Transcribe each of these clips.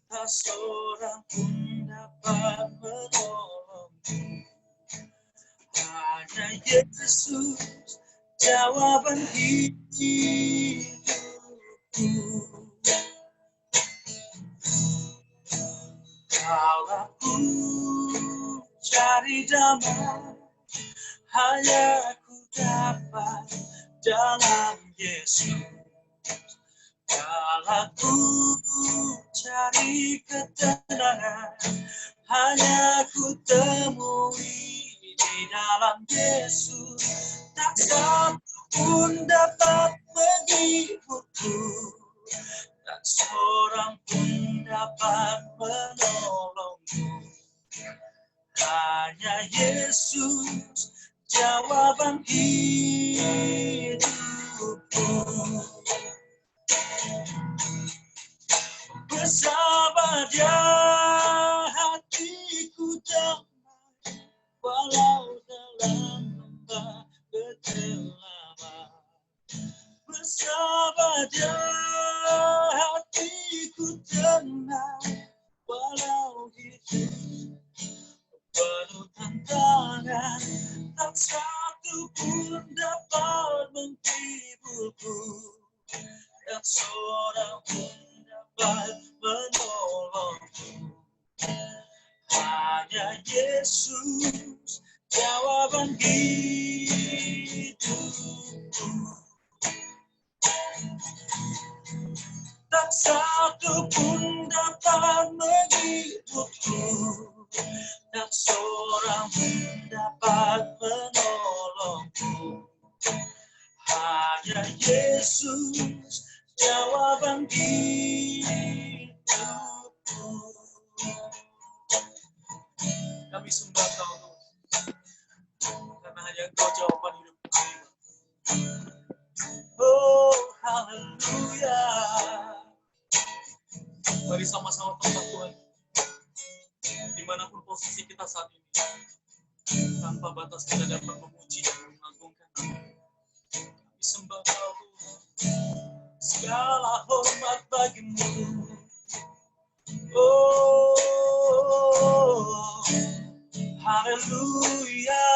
tak seorang pun dapat menolongku. Hanya Yesus jawaban hidupku. Kalau ku cari damai, hanya ku dapat dalam Yesus. Kalau ku cari ketenangan, hanya ku temui di dalam Yesus. Tak satu pun dapat menghiburku, tak seorang pun dapat menolongku. Hanya Yesus jawaban hidupku. Bersama Dia hatiku damai, walau dalam lembah kegelapan. Bersama Dia hatiku tenang, walau hidup penuh tantangan. Tak satu pun dapat menghiburku, tak seorang pun dapat menolongku. Hanya Yesus jawaban hidupku. Tak satu pun dapat menghiburku, tak seorang pun dapat menolongku. Hanya Yesus jawaban hidupku. Kami sembah Kau Tuhan, karena hanya Engkau jawaban hidup kami. Oh, haleluya. Mari sama-sama tempat Tuhan, dimanapun posisi kita saat ini, tanpa batas kita dapat memuji dan mengagungkan Nama. Kami sembah Kau Tuhan, segala hormat bagimu. Oh, haleluya.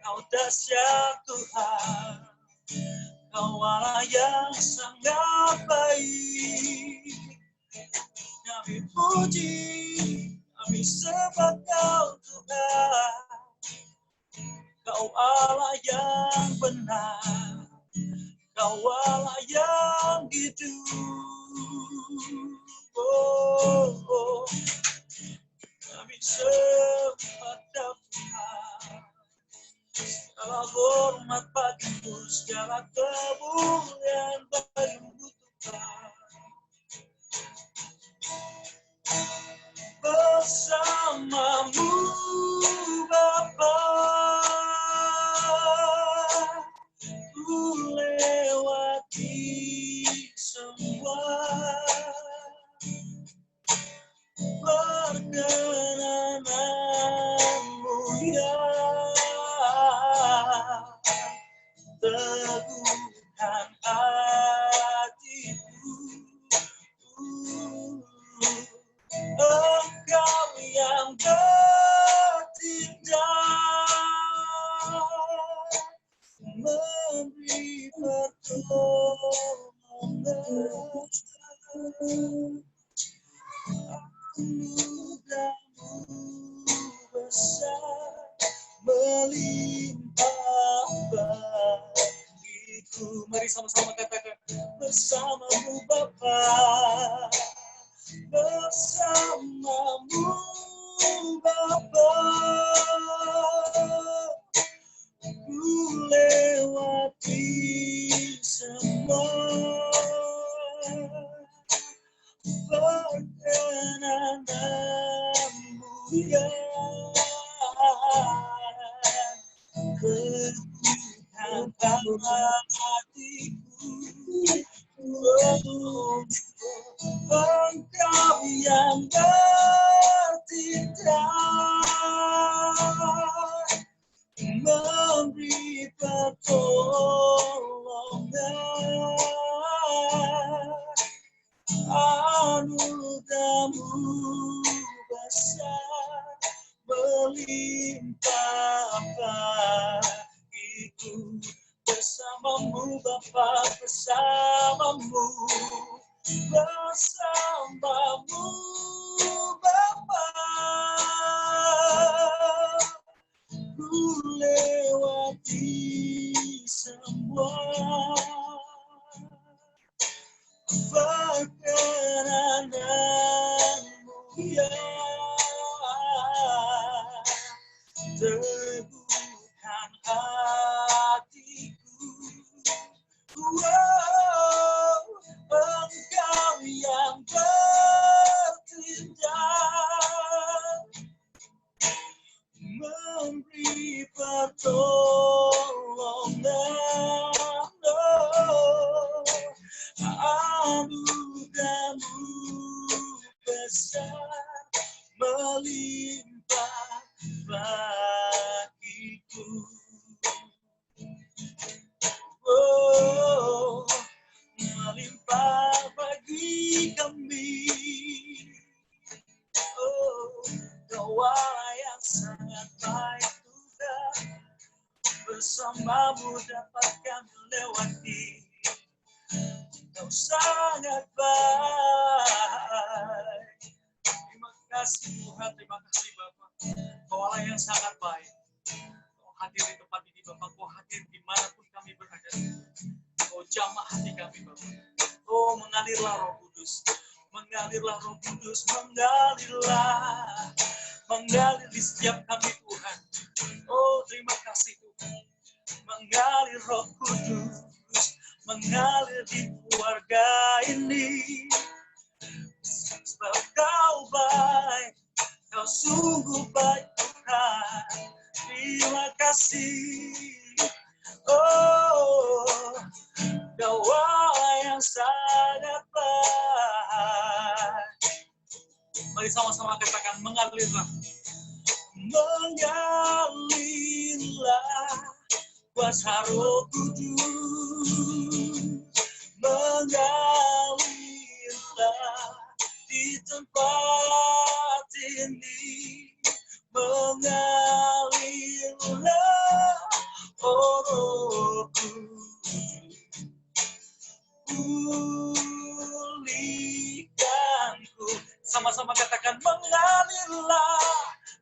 Kau dahsyat Tuhan, Kau Allah yang sangat baik. Kami puji, kami sembah Kau Tuhan, Kau Allah yang benar, Kau Allah yang hidup. Oh, kami sembah Tuhan, segala hormat bagimu, segala kemuliaan bagimu Tuhan. Bersamamu Bapa, ku lewati semua. Perkenananmu ya, teguhkan hatiku. Engkau yang bertindak, memberi pertolongan. Anugerahmu besar, melimpah bagiku. Mari sama-sama katakan, bersamamu Bapa, bersamamu Bapa, ku lewati semua. Perkenananmu ya, teguhkan hatiku. Engkau yang bertindak, memberi pertolongan. anugerahmu besar melimpah bagiku. Bersamamu Bapa, bersamamu Bapa, ku lewati semua perkenananmu ya, teguhkan hatiku. Wow, Engkau yang bertindak, memberi pertolongan. Anugerahmu besar melimpah bagiku. Oh, melimpah bagi kami. Oh, Kau Allah yang sangat baik Tuhan, bersamamu dapat kami lewati. Kau sangat baik. Terima kasih Tuhan, terima kasih Bapa. Kau Allah yang sangat baik. Kau hadir di tempat ini Bapa, Kau hadir dimanapun kami berada. Kau jamah hati kami Bapa. Oh, mengalirlah Roh Kudus. Mengalirlah Roh Kudus, mengalir di setiap kami Tuhan. Oh, terima kasih Tuhan. Mengalir Roh Kudus, mengalir di keluarga ini. Sebab Kau baik, Kau sungguh baik Tuhan. Terima kasih. Oh, Kau Allah yang sangat baik. Mari sama-sama katakan mengalirlah. Mengalirlah kuasa Roh Kudus. Mengalirlah di tempat ini. Mengalirlah, oh Roh Kudus. Pulihkanku. Sama-sama katakan mengalirlah,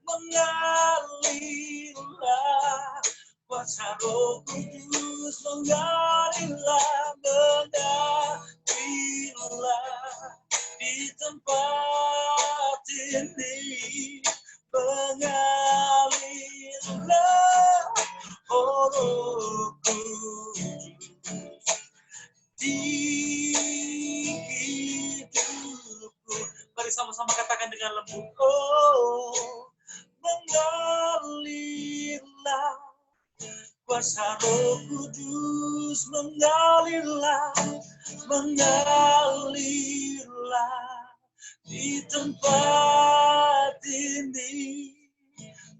mengalirlah kuasa Roh Kudus. Mengalirlah, mengalirlah di tempat ini. Mengalirlah, oh Roh Kudus, di hidupku. Mari sama-sama katakan dengan lembut. Oh, mengalirlah kuasa Roh Kudus. Mengalirlah, mengalirlah di tempat ini.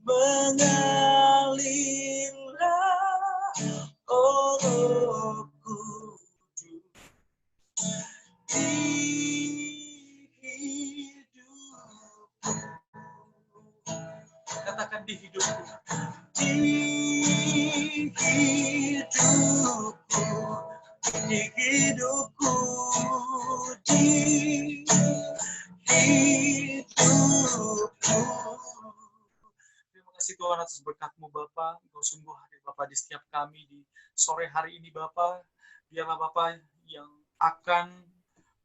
Mengalirlah, oh Roh Kudus, di hidupku. Katakan di hidupku. Di hidupku. Di hidupku. Di hidupku. Terima kasih Tuhan atas berkat-Mu Bapa. Engkau sungguh hadir Bapa di setiap kami di sore hari ini Bapa. Biarlah Bapa yang akan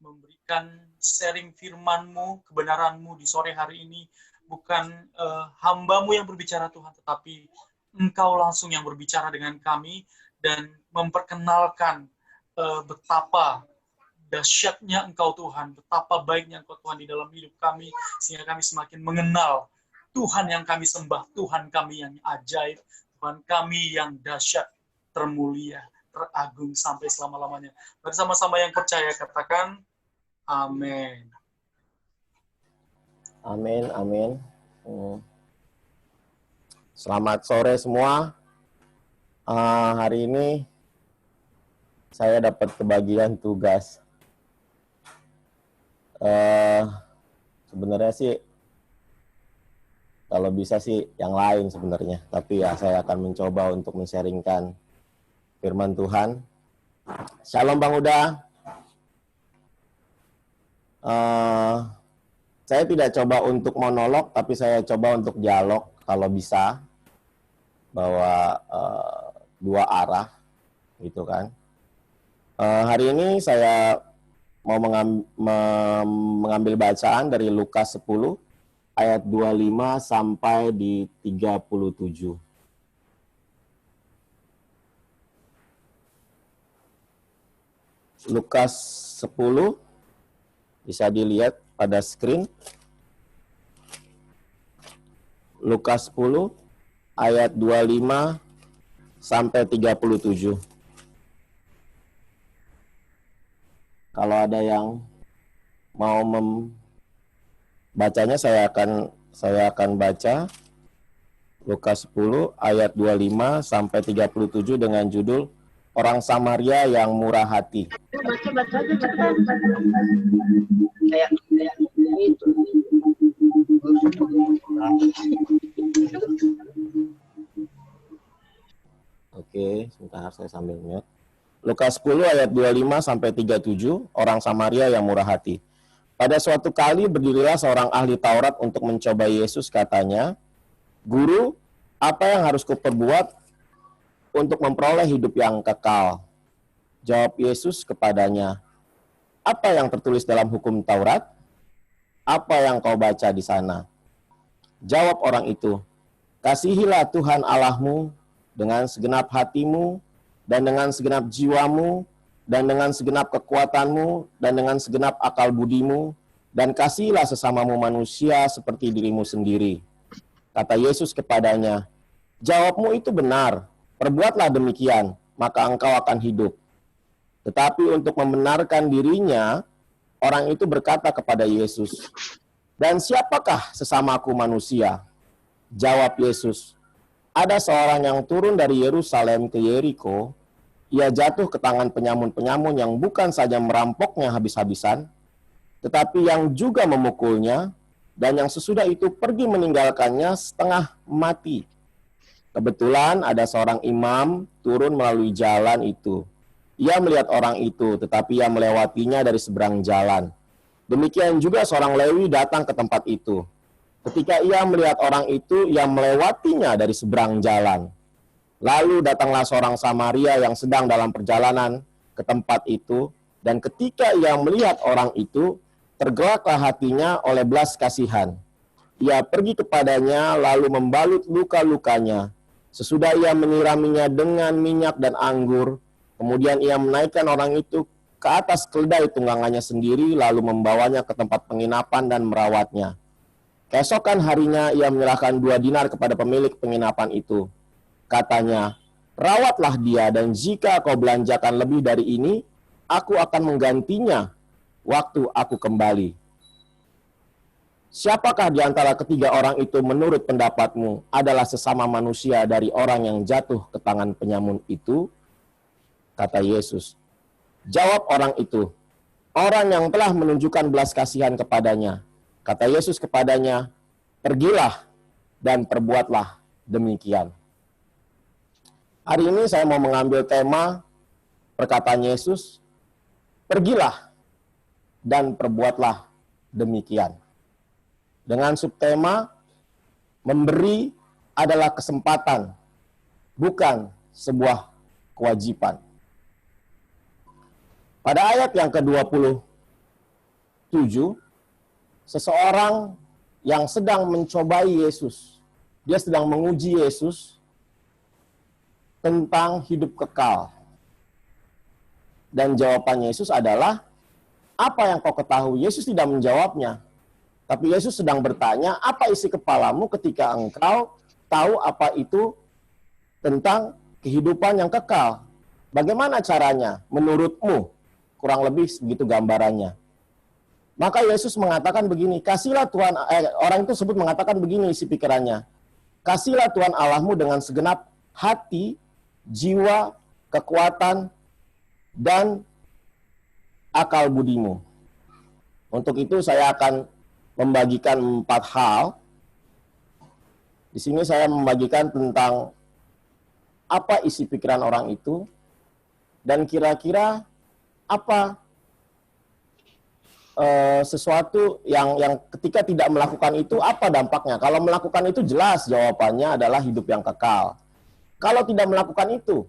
memberikan sharing firman-Mu, kebenaran-Mu di sore hari ini. Bukan hamba-Mu yang berbicara Tuhan, tetapi Engkau langsung yang berbicara dengan kami dan memperkenalkan betapa dahsyatnya Engkau Tuhan, betapa baiknya Engkau Tuhan di dalam hidup kami, sehingga kami semakin mengenal Tuhan yang kami sembah, Tuhan kami yang ajaib, Tuhan kami yang dahsyat, termulia, teragung sampai selama-lamanya. Bersama-sama yang percaya katakan, amin. Amin, amin. Selamat sore semua. Hari ini saya dapat kebagian tugas sebenarnya sih kalau bisa sih yang lain sebenarnya. Tapi ya saya akan mencoba untuk men-sharingkan firman Tuhan. Shalom Bang Uda. Saya tidak coba untuk monolog, tapi saya coba untuk dialog kalau bisa, bahwa dua arah gitu kan. Hari ini saya mau mengambil bacaan dari Lukas 10 ayat 25 sampai di 37. Lukas 10 bisa dilihat pada screen. Lukas 10 ayat 25 sampai 37. Kalau ada yang mau membacanya, saya akan baca Lukas 10 ayat 25 sampai 37 dengan judul Orang Samaria yang Murah Hati. Baca aja cepetan. Kayak itu. Oke, sebentar saya sambil mute. Lukas 10 ayat 25 sampai 37, orang Samaria yang murah hati. Pada suatu kali berdirilah seorang ahli Taurat untuk mencoba Yesus, katanya, "Guru, apa yang harus kuperbuat untuk memperoleh hidup yang kekal?" Jawab Yesus kepadanya, "Apa yang tertulis dalam hukum Taurat? Apa yang kau baca di sana?" Jawab orang itu, "Kasihilah Tuhan Allahmu dengan segenap hatimu, dan dengan segenap jiwamu, dan dengan segenap kekuatanmu, dan dengan segenap akal budimu, dan kasihilah sesamamu manusia seperti dirimu sendiri." Kata Yesus kepadanya, "Jawabmu itu benar, perbuatlah demikian, maka engkau akan hidup." Tetapi untuk membenarkan dirinya, orang itu berkata kepada Yesus, "Dan siapakah sesamaku manusia?" Jawab Yesus, "Ada seorang yang turun dari Yerusalem ke Yeriko. Ia jatuh ke tangan penyamun-penyamun yang bukan saja merampoknya habis-habisan, tetapi yang juga memukulnya, dan yang sesudah itu pergi meninggalkannya setengah mati. Kebetulan ada seorang imam turun melalui jalan itu. Ia melihat orang itu, tetapi ia melewatinya dari seberang jalan. Demikian juga seorang Lewi datang ke tempat itu. Ketika ia melihat orang itu, ia melewatinya dari seberang jalan. Lalu datanglah seorang Samaria yang sedang dalam perjalanan ke tempat itu, dan ketika ia melihat orang itu, tergeraklah hatinya oleh belas kasihan. Ia pergi kepadanya, lalu membalut luka-lukanya. Sesudah ia menyiraminya dengan minyak dan anggur, kemudian ia menaikkan orang itu ke atas keledai tunggangannya sendiri, lalu membawanya ke tempat penginapan dan merawatnya. Keesokan harinya ia menyerahkan 2 dinar kepada pemilik penginapan itu. Katanya, "Rawatlah dia, dan jika kau belanjakan lebih dari ini, aku akan menggantinya waktu aku kembali." Siapakah di antara ketiga orang itu menurut pendapatmu adalah sesama manusia dari orang yang jatuh ke tangan penyamun itu? Kata Yesus. Jawab orang itu, "Orang yang telah menunjukkan belas kasihan kepadanya." Kata Yesus kepadanya, "Pergilah dan perbuatlah demikian." Hari ini saya mau mengambil tema perkataan Yesus, "Pergilah dan perbuatlah demikian." Dengan subtema, memberi adalah kesempatan, bukan sebuah kewajiban. Pada ayat yang ke-27, seseorang yang sedang mencobai Yesus, dia sedang menguji Yesus tentang hidup kekal. Dan jawaban Yesus adalah, "Apa yang kau ketahui?" Yesus tidak menjawabnya. Tapi Yesus sedang bertanya, apa isi kepalamu ketika engkau tahu apa itu tentang kehidupan yang kekal? Bagaimana caranya menurutmu? Kurang lebih begitu gambarannya. Maka Yesus mengatakan begini, kasihlah Tuhan, orang itu sebut mengatakan begini isi pikirannya. "Kasihlah Tuhan Allahmu dengan segenap hati, jiwa, kekuatan, dan akal budimu." Untuk itu saya akan membagikan 4 hal. Di sini saya membagikan tentang apa isi pikiran orang itu, dan kira-kira apa sesuatu yang ketika tidak melakukan itu, apa dampaknya. Kalau melakukan itu jelas jawabannya adalah hidup yang kekal. Kalau tidak melakukan itu,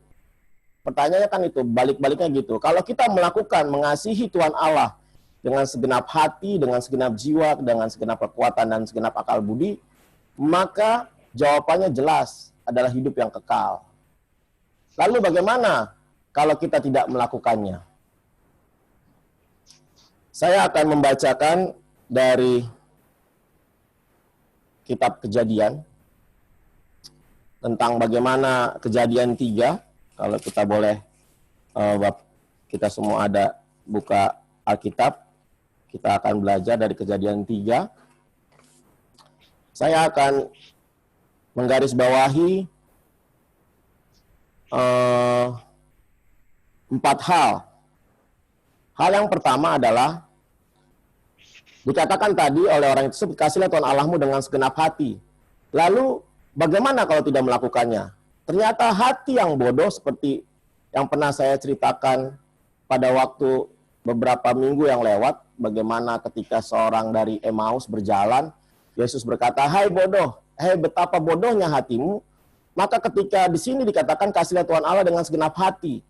pertanyaannya kan itu, balik-baliknya gitu. Kalau kita melakukan, mengasihi Tuhan Allah dengan segenap hati, dengan segenap jiwa, dengan segenap kekuatan, dan segenap akal budi, maka jawabannya jelas adalah hidup yang kekal. Lalu bagaimana kalau kita tidak melakukannya? Saya akan membacakan dari kitab Kejadian tentang bagaimana Kejadian 3. Kalau kita boleh, kita semua ada buka Alkitab, kita akan belajar dari Kejadian 3. Saya akan menggarisbawahi 4 hal. Hal yang pertama adalah dikatakan tadi oleh orang itu, kasihlah Tuhan Allahmu dengan segenap hati. Lalu bagaimana kalau tidak melakukannya? Ternyata hati yang bodoh, seperti yang pernah saya ceritakan pada waktu beberapa minggu yang lewat, bagaimana ketika seorang dari Emmaus berjalan, Yesus berkata, "Hai bodoh, hai betapa bodohnya hatimu." Maka ketika di sini dikatakan kasihlah Tuhan Allah dengan segenap hati.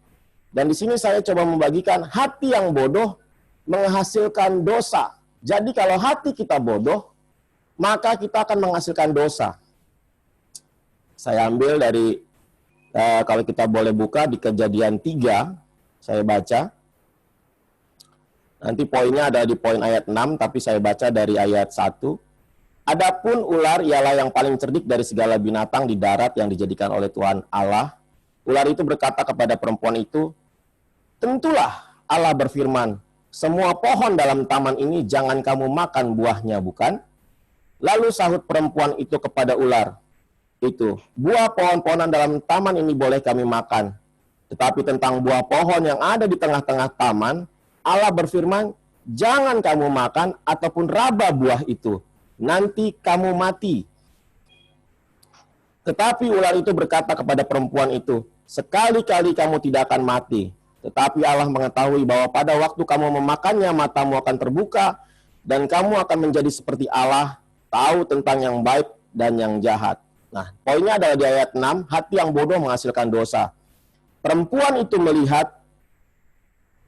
Dan di sini saya coba membagikan hati yang bodoh menghasilkan dosa. Jadi kalau hati kita bodoh, maka kita akan menghasilkan dosa. Saya ambil dari, kalau kita boleh buka di Kejadian 3, saya baca. Nanti poinnya ada di poin ayat 6, tapi saya baca dari ayat 1. Adapun ular ialah yang paling cerdik dari segala binatang di darat yang dijadikan oleh Tuhan Allah. Ular itu berkata kepada perempuan itu, "Tentulah Allah berfirman, semua pohon dalam taman ini jangan kamu makan buahnya, bukan?" Lalu sahut perempuan itu kepada ular itu, "Buah pohon-pohonan dalam taman ini boleh kami makan. Tetapi tentang buah pohon yang ada di tengah-tengah taman, Allah berfirman, jangan kamu makan ataupun raba buah itu. Nanti kamu mati." Tetapi ular itu berkata kepada perempuan itu, "Sekali-kali kamu tidak akan mati. Tetapi Allah mengetahui bahwa pada waktu kamu memakannya, matamu akan terbuka, dan kamu akan menjadi seperti Allah, tahu tentang yang baik dan yang jahat." Nah, poinnya adalah di ayat 6, hati yang bodoh menghasilkan dosa. Perempuan itu melihat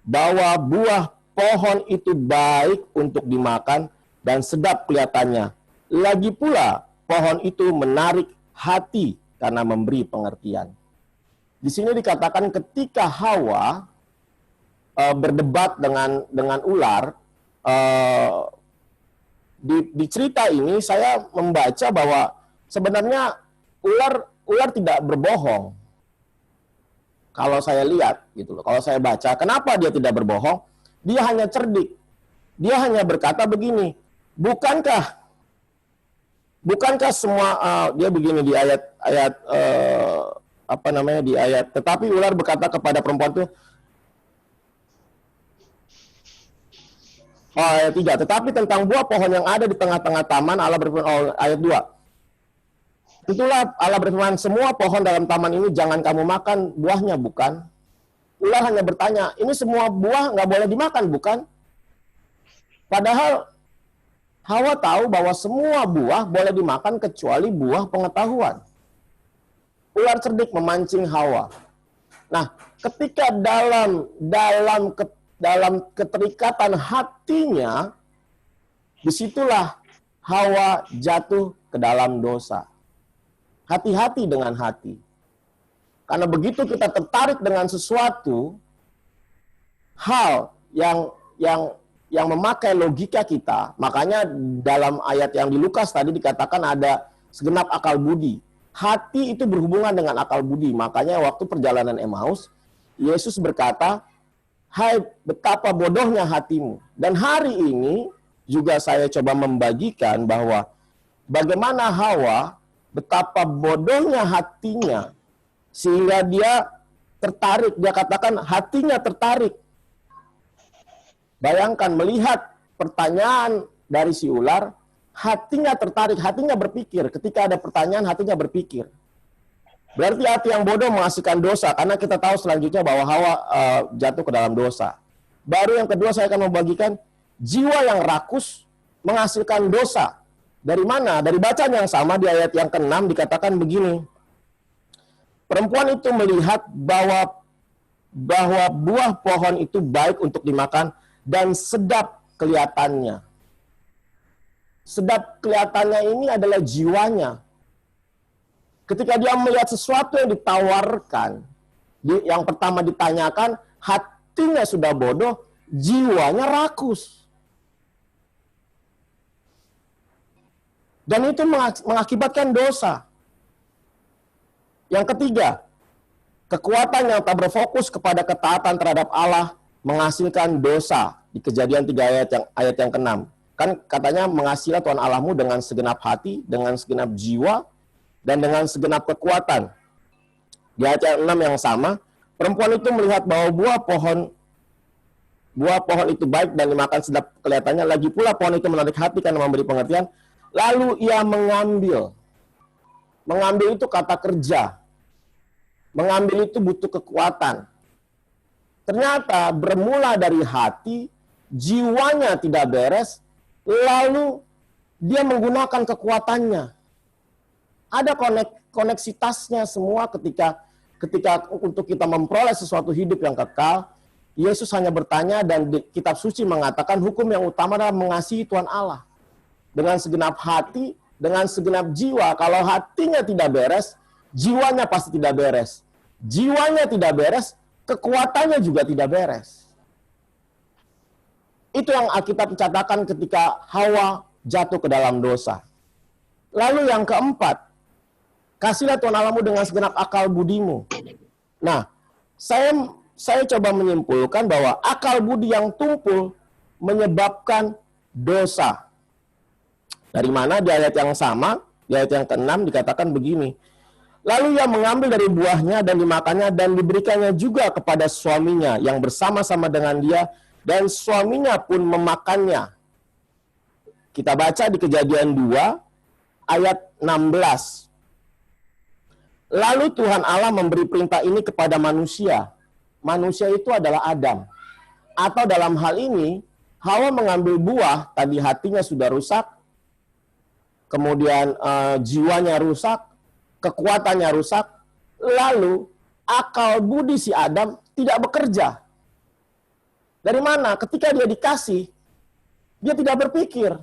bahwa buah pohon itu baik untuk dimakan dan sedap kelihatannya. Lagi pula, pohon itu menarik hati karena memberi pengertian. Di sini dikatakan ketika Hawa berdebat dengan ular, di cerita ini saya membaca bahwa sebenarnya ular tidak berbohong. Kalau saya lihat gitu loh, kalau saya baca, kenapa dia tidak berbohong? Dia hanya cerdik. Dia hanya berkata begini, bukankah semua dia begini di ayat di ayat, tetapi ular berkata kepada perempuan itu, ayat 3, tetapi tentang buah pohon yang ada di tengah-tengah taman, Allah berfirman, ayat 2, itulah Allah berfirman, semua pohon dalam taman ini jangan kamu makan buahnya, bukan? Ular hanya bertanya, ini semua buah nggak boleh dimakan, bukan? Padahal Hawa tahu bahwa semua buah boleh dimakan kecuali buah pengetahuan. Ular cerdik memancing Hawa. Nah, ketika dalam keterikatan hatinya, disitulah Hawa jatuh ke dalam dosa. Hati-hati dengan hati. Karena begitu kita tertarik dengan sesuatu, hal yang memakai logika kita, makanya dalam ayat yang di Lukas tadi dikatakan ada segenap akal budi. Hati itu berhubungan dengan akal budi. Makanya waktu perjalanan Emmaus, Yesus berkata, "Hai betapa bodohnya hatimu." Dan hari ini juga saya coba membagikan bahwa bagaimana Hawa, betapa bodohnya hatinya, sehingga dia tertarik, dia katakan hatinya tertarik. Bayangkan melihat pertanyaan dari si ular, hatinya tertarik, hatinya berpikir. Ketika ada pertanyaan, hatinya berpikir. Berarti hati yang bodoh menghasilkan dosa, karena kita tahu selanjutnya bahwa Hawa jatuh ke dalam dosa. Baru yang kedua saya akan membagikan jiwa yang rakus menghasilkan dosa. Dari mana? Dari bacaan yang sama di ayat yang ke-6 dikatakan begini. Perempuan itu melihat bahwa buah pohon itu baik untuk dimakan dan sedap kelihatannya. Sedap kelihatannya ini adalah jiwanya. Ketika dia melihat sesuatu yang ditawarkan, yang pertama ditanyakan, hatinya sudah bodoh, jiwanya rakus. Dan itu mengakibatkan dosa. Yang ketiga, kekuatan yang tak berfokus kepada ketaatan terhadap Allah menghasilkan dosa. Di Kejadian 3 ayat yang ke-6. Kan katanya mengasihilah Tuhan Allahmu dengan segenap hati, dengan segenap jiwa, dan dengan segenap kekuatan. Di ayat yang 6 yang sama, perempuan itu melihat bahwa buah pohon itu baik dan dimakan sedap kelihatannya. Lagi pula pohon itu menarik hati karena memberi pengertian. Lalu ia mengambil. Mengambil itu kata kerja. Mengambil itu butuh kekuatan. Ternyata bermula dari hati, jiwanya tidak beres, lalu dia menggunakan kekuatannya. Ada koneksitasnya semua ketika untuk kita memperoleh sesuatu hidup yang kekal. Yesus hanya bertanya dan di kitab suci mengatakan hukum yang utama adalah mengasihi Tuhan Allah. Dengan segenap hati, dengan segenap jiwa. Kalau hatinya tidak beres, jiwanya pasti tidak beres. Jiwanya tidak beres, kekuatannya juga tidak beres. Itu yang Alkitab catatkan ketika Hawa jatuh ke dalam dosa. Lalu yang keempat, kasihlah Tuhan Allahmu dengan segenap akal budimu. Nah, saya coba menyimpulkan bahwa akal budi yang tumpul menyebabkan dosa. Dari mana? Di ayat yang sama, di ayat yang ke-6 dikatakan begini. Lalu ia mengambil dari buahnya dan dimakannya dan diberikannya juga kepada suaminya yang bersama-sama dengan dia, dan suaminya pun memakannya. Kita baca di Kejadian 2 ayat 16. Lalu Tuhan Allah memberi perintah ini kepada manusia. Manusia itu adalah Adam. Atau dalam hal ini, Hawa mengambil buah, tadi hatinya sudah rusak, kemudian jiwanya rusak, kekuatannya rusak, lalu akal budi si Adam tidak bekerja. Dari mana? Ketika dia dikasih, dia tidak berpikir.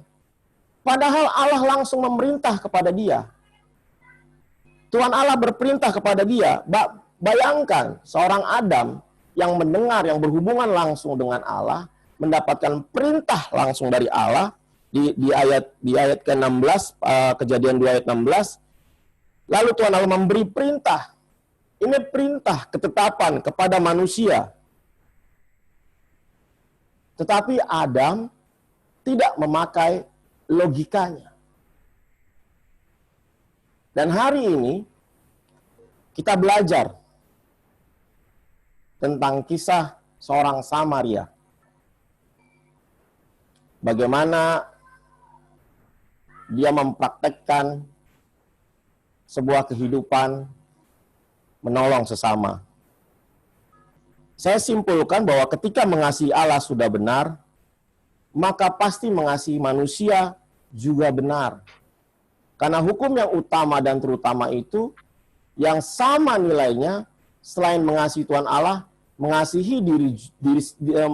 Padahal Allah langsung memerintah kepada dia. Tuhan Allah berperintah kepada dia. Bayangkan seorang Adam yang mendengar, yang berhubungan langsung dengan Allah, mendapatkan perintah langsung dari Allah di ayat ke-16, Kejadian 2 ayat 16. Lalu Tuhan Allah memberi perintah. Ini perintah ketetapan kepada manusia. Tetapi Adam tidak memakai logikanya. Dan hari ini kita belajar tentang kisah seorang Samaria. Bagaimana dia mempraktekkan sebuah kehidupan menolong sesama. Saya simpulkan bahwa ketika mengasihi Allah sudah benar, maka pasti mengasihi manusia juga benar. Karena hukum yang utama dan terutama itu, yang sama nilainya, selain mengasihi Tuhan Allah, mengasihi diri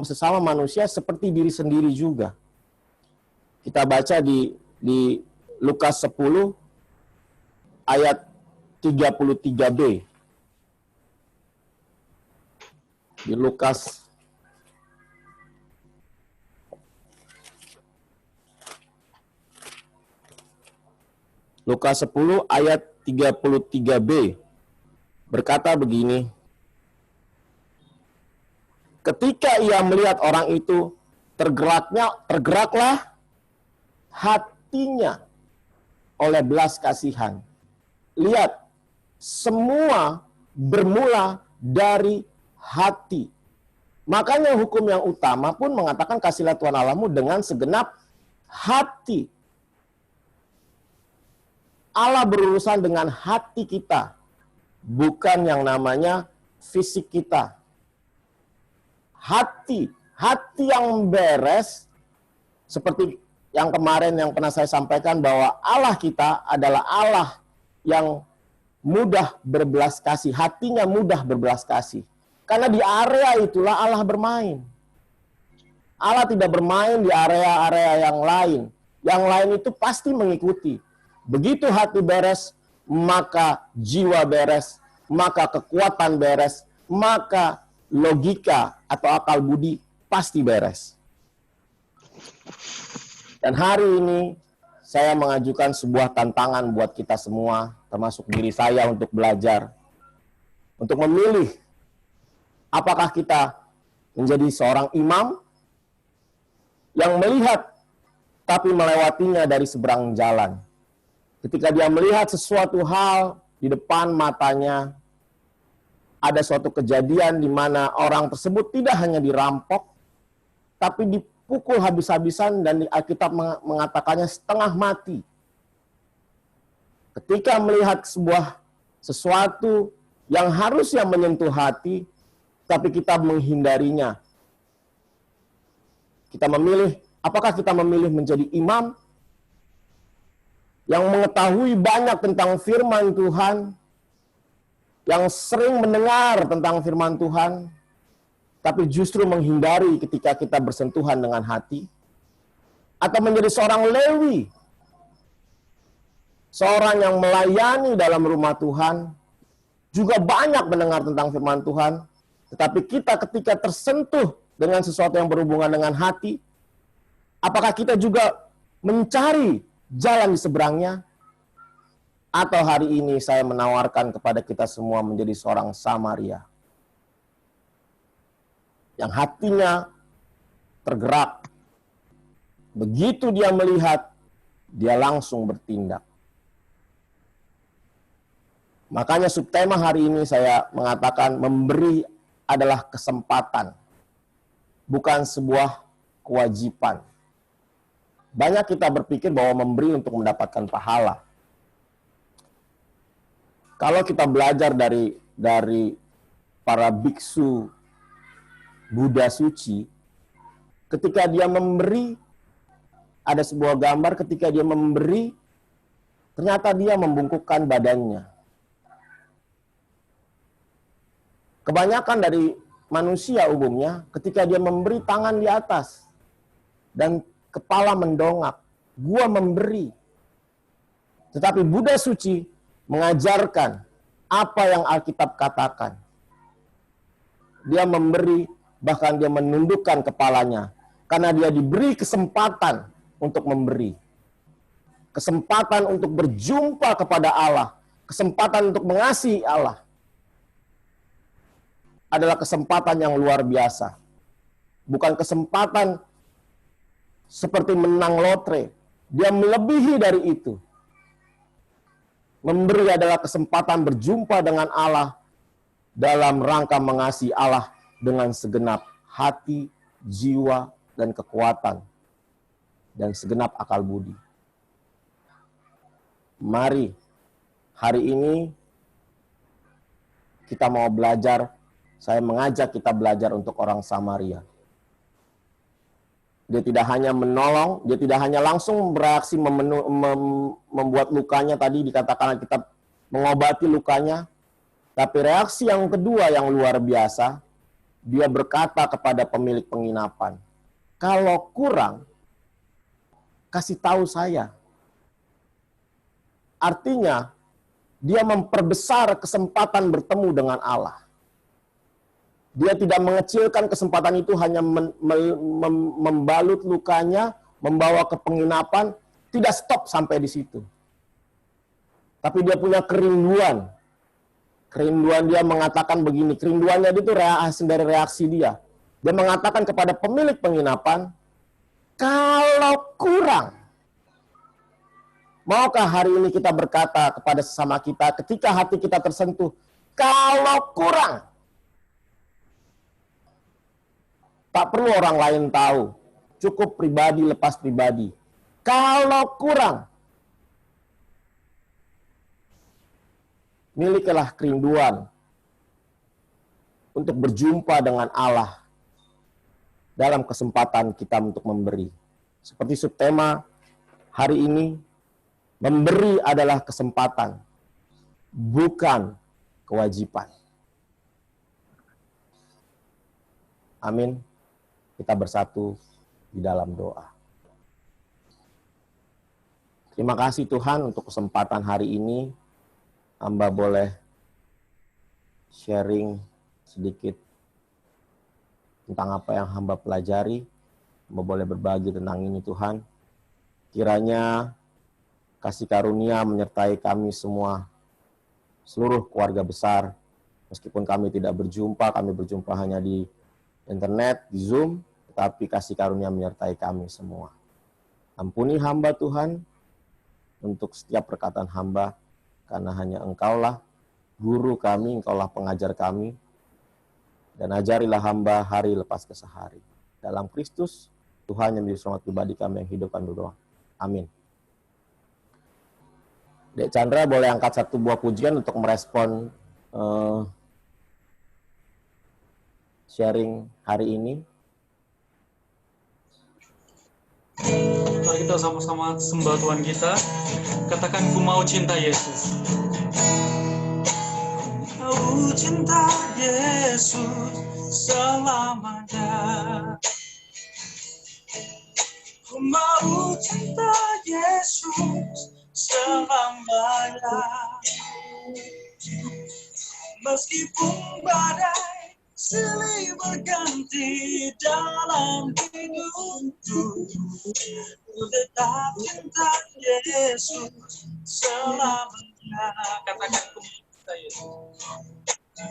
sesama manusia seperti diri sendiri juga. Kita baca di Lukas 10, ayat 33b. Di Lukas 10 ayat 33b berkata begini. Ketika ia melihat orang itu, tergeraklah hatinya oleh belas kasihan. Lihat, semua bermula dari hati. Makanya hukum yang utama pun mengatakan kasihlah Tuhan Allahmu dengan segenap hati. Allah berurusan dengan hati kita, bukan yang namanya fisik kita. Hati yang beres, seperti yang kemarin yang pernah saya sampaikan bahwa Allah kita adalah Allah yang mudah berbelas kasih, hatinya mudah berbelas kasih. Karena di area itulah Allah bermain. Allah tidak bermain di area-area yang lain. Yang lain itu pasti mengikuti. Begitu hati beres, maka jiwa beres, maka kekuatan beres, maka logika atau akal budi pasti beres. Dan hari ini saya mengajukan sebuah tantangan buat kita semua, termasuk diri saya untuk belajar. Untuk memilih apakah kita menjadi seorang imam yang melihat tapi melewatinya dari seberang jalan. Ketika dia melihat sesuatu hal di depan matanya, ada suatu kejadian di mana orang tersebut tidak hanya dirampok, tapi dipukul habis-habisan dan Alkitab mengatakannya setengah mati. Ketika melihat sesuatu yang harusnya menyentuh hati, tapi kita menghindarinya. Kita memilih, apakah kita memilih menjadi imam yang mengetahui banyak tentang firman Tuhan, yang sering mendengar tentang firman Tuhan, tapi justru menghindari ketika kita bersentuhan dengan hati, atau menjadi seorang Lewi, seorang yang melayani dalam rumah Tuhan, juga banyak mendengar tentang firman Tuhan, tetapi kita ketika tersentuh dengan sesuatu yang berhubungan dengan hati, apakah kita juga mencari jalan di seberangnya? Atau hari ini saya menawarkan kepada kita semua menjadi seorang Samaria, yang hatinya tergerak. Begitu dia melihat, dia langsung bertindak. Makanya subtema hari ini saya mengatakan memberi adalah kesempatan, bukan sebuah kewajiban. Banyak kita berpikir bahwa memberi untuk mendapatkan pahala. Kalau kita belajar dari para biksu Buddha suci, ketika dia memberi, ada sebuah gambar ketika dia memberi, ternyata dia membungkukkan badannya. Kebanyakan dari manusia umumnya, ketika dia memberi tangan di atas dan kepala mendongak, gua memberi. Tetapi Buddha suci mengajarkan apa yang Alkitab katakan. Dia memberi, bahkan dia menundukkan kepalanya, karena dia diberi kesempatan untuk memberi. Kesempatan untuk berjumpa kepada Allah, kesempatan untuk mengasihi Allah, adalah kesempatan yang luar biasa. Bukan kesempatan seperti menang lotre. Dia melebihi dari itu. Memberi adalah kesempatan berjumpa dengan Allah dalam rangka mengasihi Allah dengan segenap hati, jiwa, dan kekuatan, dan segenap akal budi. Mari, hari ini kita mau belajar, saya mengajak kita belajar untuk orang Samaria. Dia tidak hanya menolong, dia tidak hanya langsung bereaksi membuat lukanya, tadi dikatakan kita mengobati lukanya, tapi reaksi yang kedua yang luar biasa, dia berkata kepada pemilik penginapan, kalau kurang, kasih tahu saya. Artinya, dia memperbesar kesempatan bertemu dengan Allah. Dia tidak mengecilkan kesempatan itu hanya membalut lukanya, membawa ke penginapan, tidak stop sampai di situ. Tapi dia punya kerinduan. Kerinduan dia mengatakan begini, kerinduannya itu hasil dari reaksi dia. Dia mengatakan kepada pemilik penginapan, kalau kurang, maukah hari ini kita berkata kepada sesama kita ketika hati kita tersentuh, kalau kurang, tak perlu orang lain tahu. Cukup pribadi lepas pribadi. Kalau kurang, Milikilah kerinduan untuk berjumpa dengan Allah dalam kesempatan kita untuk memberi. Seperti subtema hari ini, memberi adalah kesempatan, bukan kewajiban. Amin. Kita bersatu di dalam doa. Terima kasih Tuhan untuk kesempatan hari ini. Hamba boleh sharing sedikit tentang apa yang hamba pelajari. Hamba boleh berbagi tentang ini Tuhan. Kiranya kasih karunia menyertai kami semua, seluruh keluarga besar. Meskipun kami tidak berjumpa, kami berjumpa hanya di internet, di Zoom, tetapi kasih karunia menyertai kami semua. Ampuni hamba Tuhan untuk setiap perkataan hamba, karena hanya Engkaulah guru kami, Engkaulah pengajar kami, dan ajarilah hamba hari lepas ke sehari. Dalam Kristus, Tuhan yang menjadi selamat pribadi kami yang hidup dan berdoa. Amin. Dek Chandra boleh angkat satu buah pujian untuk merespon sharing hari ini. Mari kita sama-sama sembah Tuhan kita. Katakan, ku mau cinta Yesus. Ku mau cinta Yesus selamanya. Ku mau cinta Yesus selamanya. Meskipun badai silih berganti dalam hidupku, ku tetap cinta Yesus selamanya. Katakan, ku cinta Yesus.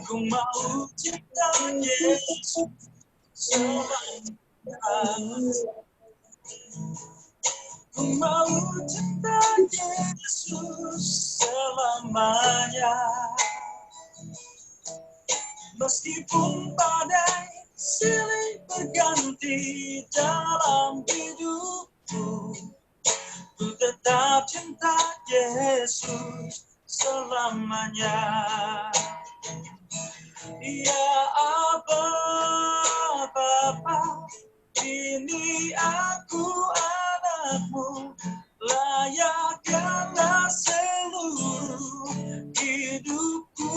Ku mau cinta Yesus selamanya. Ku mau cinta Yesus selamanya. Meskipun badai silih berganti dalam hidupku, ku tetap cinta Yesus selamanya. Ya Aba, Bapa, ini aku anakmu, layakkanlah seluruh hidupku.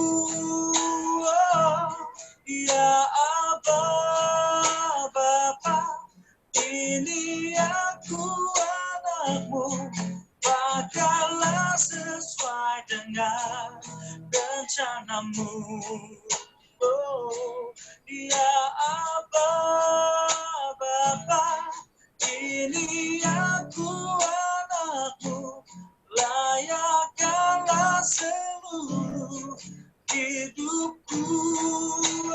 Oh, ya Aba, Bapa, ini aku anakmu, pakailah sesuai dengan rencanamu. Oh, ya Aba, Bapa, ini aku anakmu, layakkanlah seluruh hidupku.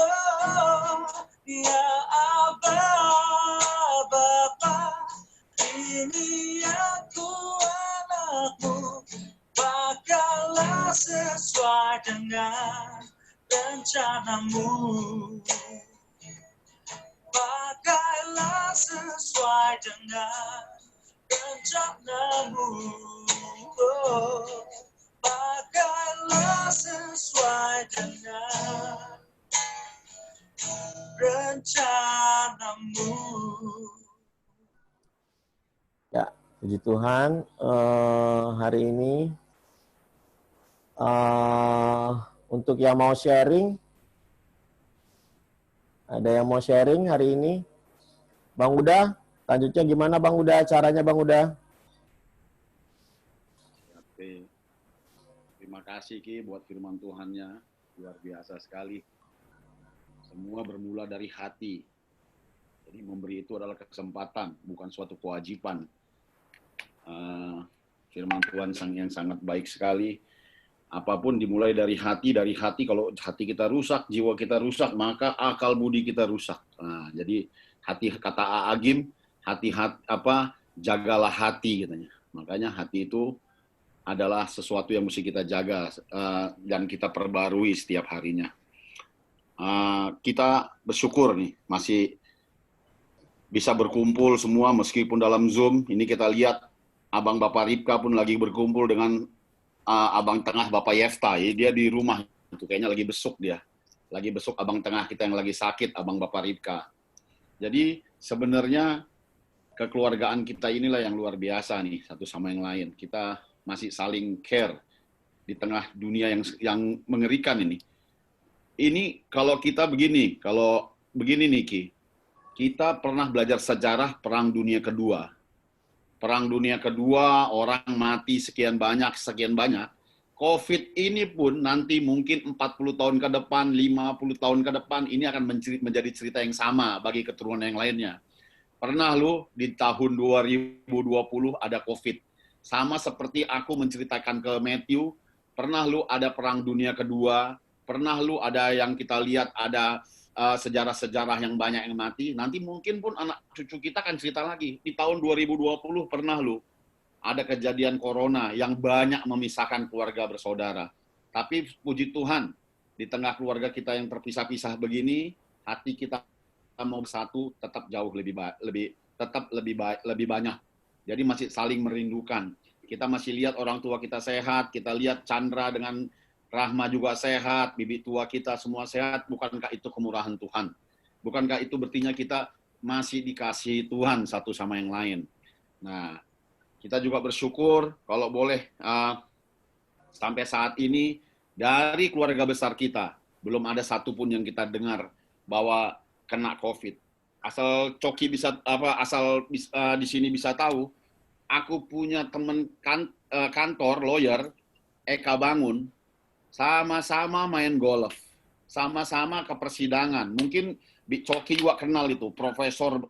Oh, ya Aba, Bapa, ini aku anakmu, pakailah sesuai dengan rencanamu. Pakailah sesuai dengan rencanamu. Oh, pakailah sesuai dengan rencanamu. Ya, puji Tuhan. Hari ini untuk yang mau sharing, ada yang mau sharing hari ini? Bang Uda, lanjutnya gimana Bang Uda? Caranya Bang Uda? Oke. Terima kasih Ki buat firman Tuhannya, luar biasa sekali. Semua bermula dari hati. Jadi memberi itu adalah kesempatan, bukan suatu kewajiban. Firman Tuhan yang sangat baik sekali. Apapun dimulai dari hati kalau hati kita rusak, jiwa kita rusak, maka akal budi kita rusak. Nah, jadi hati, kata Agim, jagalah hati katanya. Makanya hati itu adalah sesuatu yang mesti kita jaga dan kita perbarui setiap harinya. Kita bersyukur nih masih bisa berkumpul semua meskipun dalam Zoom. Ini kita lihat Abang Bapak Ripka pun lagi berkumpul dengan abang tengah Bapak Yefta, ya, dia di rumah itu kayaknya lagi besuk dia. Lagi besuk abang tengah kita yang lagi sakit, abang Bapak Ripka. Jadi sebenarnya kekeluargaan kita inilah yang luar biasa nih, satu sama yang lain. Kita masih saling care di tengah dunia yang mengerikan ini. Ini kalau kita begini, Niki, kita pernah belajar sejarah Perang Dunia Kedua. Perang Dunia Kedua, orang mati sekian banyak. COVID ini pun nanti mungkin 40 tahun ke depan, 50 tahun ke depan, ini akan menjadi cerita yang sama bagi keturunan yang lainnya. Pernah lu di tahun 2020 ada COVID. Sama seperti aku menceritakan ke Matthew, pernah lu ada Perang Dunia Kedua, pernah lu ada yang kita lihat ada sejarah-sejarah yang banyak yang mati, nanti mungkin pun anak cucu kita akan cerita lagi. Di tahun 2020 pernah lu ada kejadian corona yang banyak memisahkan keluarga bersaudara. Tapi puji Tuhan, di tengah keluarga kita yang terpisah-pisah begini, hati kita mau bersatu tetap jauh lebih banyak. Jadi masih saling merindukan. Kita masih lihat orang tua kita sehat, kita lihat Chandra dengan Rahma juga sehat, bibi tua kita semua sehat. Bukankah itu kemurahan Tuhan? Bukankah itu berarti kita masih dikasih Tuhan satu sama yang lain? Nah, kita juga bersyukur kalau boleh sampai saat ini dari keluarga besar kita belum ada satupun yang kita dengar bahwa kena COVID. Asal Coki di sini bisa tahu, aku punya teman kantor lawyer Eka Bangun, sama-sama main golf, sama-sama ke persidangan. Mungkin Coki juga kenal itu, Profesor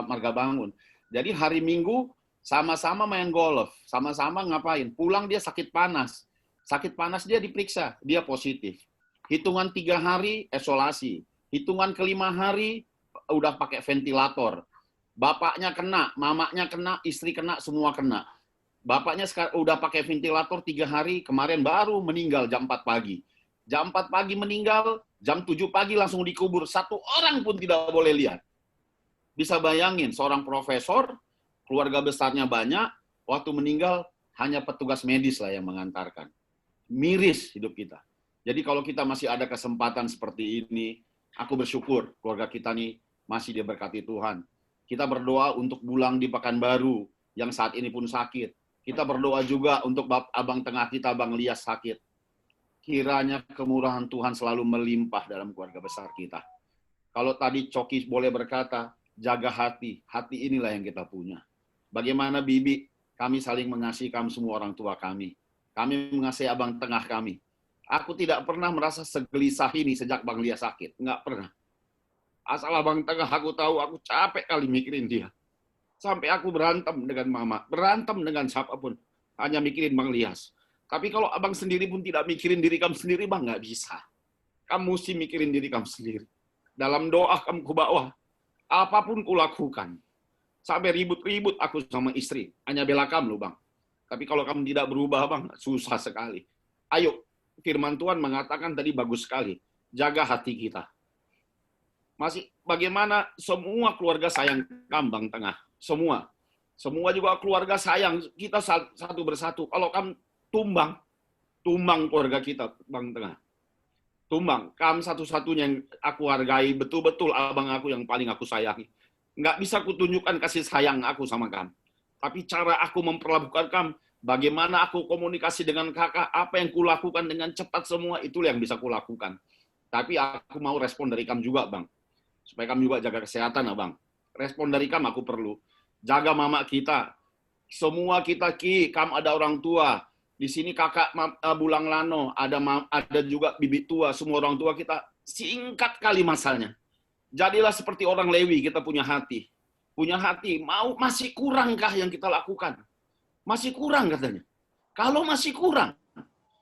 Marga Bangun. Jadi hari Minggu sama-sama main golf, sama-sama ngapain? Pulang dia sakit panas. Sakit panas dia diperiksa, dia positif. Hitungan 3 hari isolasi. Hitungan ke-5 hari udah pakai ventilator. Bapaknya kena, mamanya kena, istri kena, semua kena. Bapaknya udah pakai ventilator 3 hari, kemarin baru meninggal jam 4 pagi. Jam 4 pagi meninggal, jam 7 pagi langsung dikubur. Satu orang pun tidak boleh lihat. Bisa bayangin, seorang profesor, keluarga besarnya banyak, waktu meninggal hanya petugas medis lah yang mengantarkan. Miris hidup kita. Jadi kalau kita masih ada kesempatan seperti ini, aku bersyukur keluarga kita nih masih diberkati Tuhan. Kita berdoa untuk Bulang di Pekanbaru yang saat ini pun sakit. Kita berdoa juga untuk abang tengah kita, Bang Lias sakit. Kiranya kemurahan Tuhan selalu melimpah dalam keluarga besar kita. Kalau tadi Coki boleh berkata, jaga hati. Hati inilah yang kita punya. Bagaimana Bibi, kami saling mengasihi kamu semua orang tua kami. Kami mengasihi abang tengah kami. Aku tidak pernah merasa segelisah ini sejak Bang Lia sakit. Enggak pernah. Asal abang tengah aku tahu, aku capek kali mikirin dia. Sampai aku berantem dengan mama. Berantem dengan siapapun. Hanya mikirin Bang Lias. Tapi kalau abang sendiri pun tidak mikirin diri kamu sendiri, Bang, nggak bisa. Kamu mesti mikirin diri kamu sendiri. Dalam doa kamu ke bawah. Apapun kulakukan. Sampai ribut-ribut aku sama istri. Hanya bela kamu, Bang. Tapi kalau kamu tidak berubah, Bang, susah sekali. Ayo, firman Tuhan mengatakan tadi bagus sekali. Jaga hati kita. Masih bagaimana semua keluarga sayang kamu, Bang Tengah. Semua. Semua juga keluarga sayang kita satu bersatu. Kalau kamu tumbang keluarga kita, Bang Tengah. Tumbang, kamu satu-satunya yang aku hargai, betul-betul abang aku yang paling aku sayangi. Nggak bisa kutunjukkan kasih sayang aku sama kamu. Tapi cara aku memperlakukan kamu, bagaimana aku komunikasi dengan kakak, apa yang kulakukan dengan cepat semua, itulah yang bisa kulakukan. Tapi aku mau respon dari kamu juga, Bang. Supaya kamu juga jaga kesehatan, Abang. Respon dari kamu aku perlu. Jaga mama kita. Semua kita, kamu ada orang tua. Di sini kakak Bulang Lano, ada juga bibi tua, semua orang tua kita singkat kali masalahnya. Jadilah seperti orang Lewi, kita punya hati. Punya hati, masih kurangkah yang kita lakukan? Masih kurang katanya. Kalau masih kurang,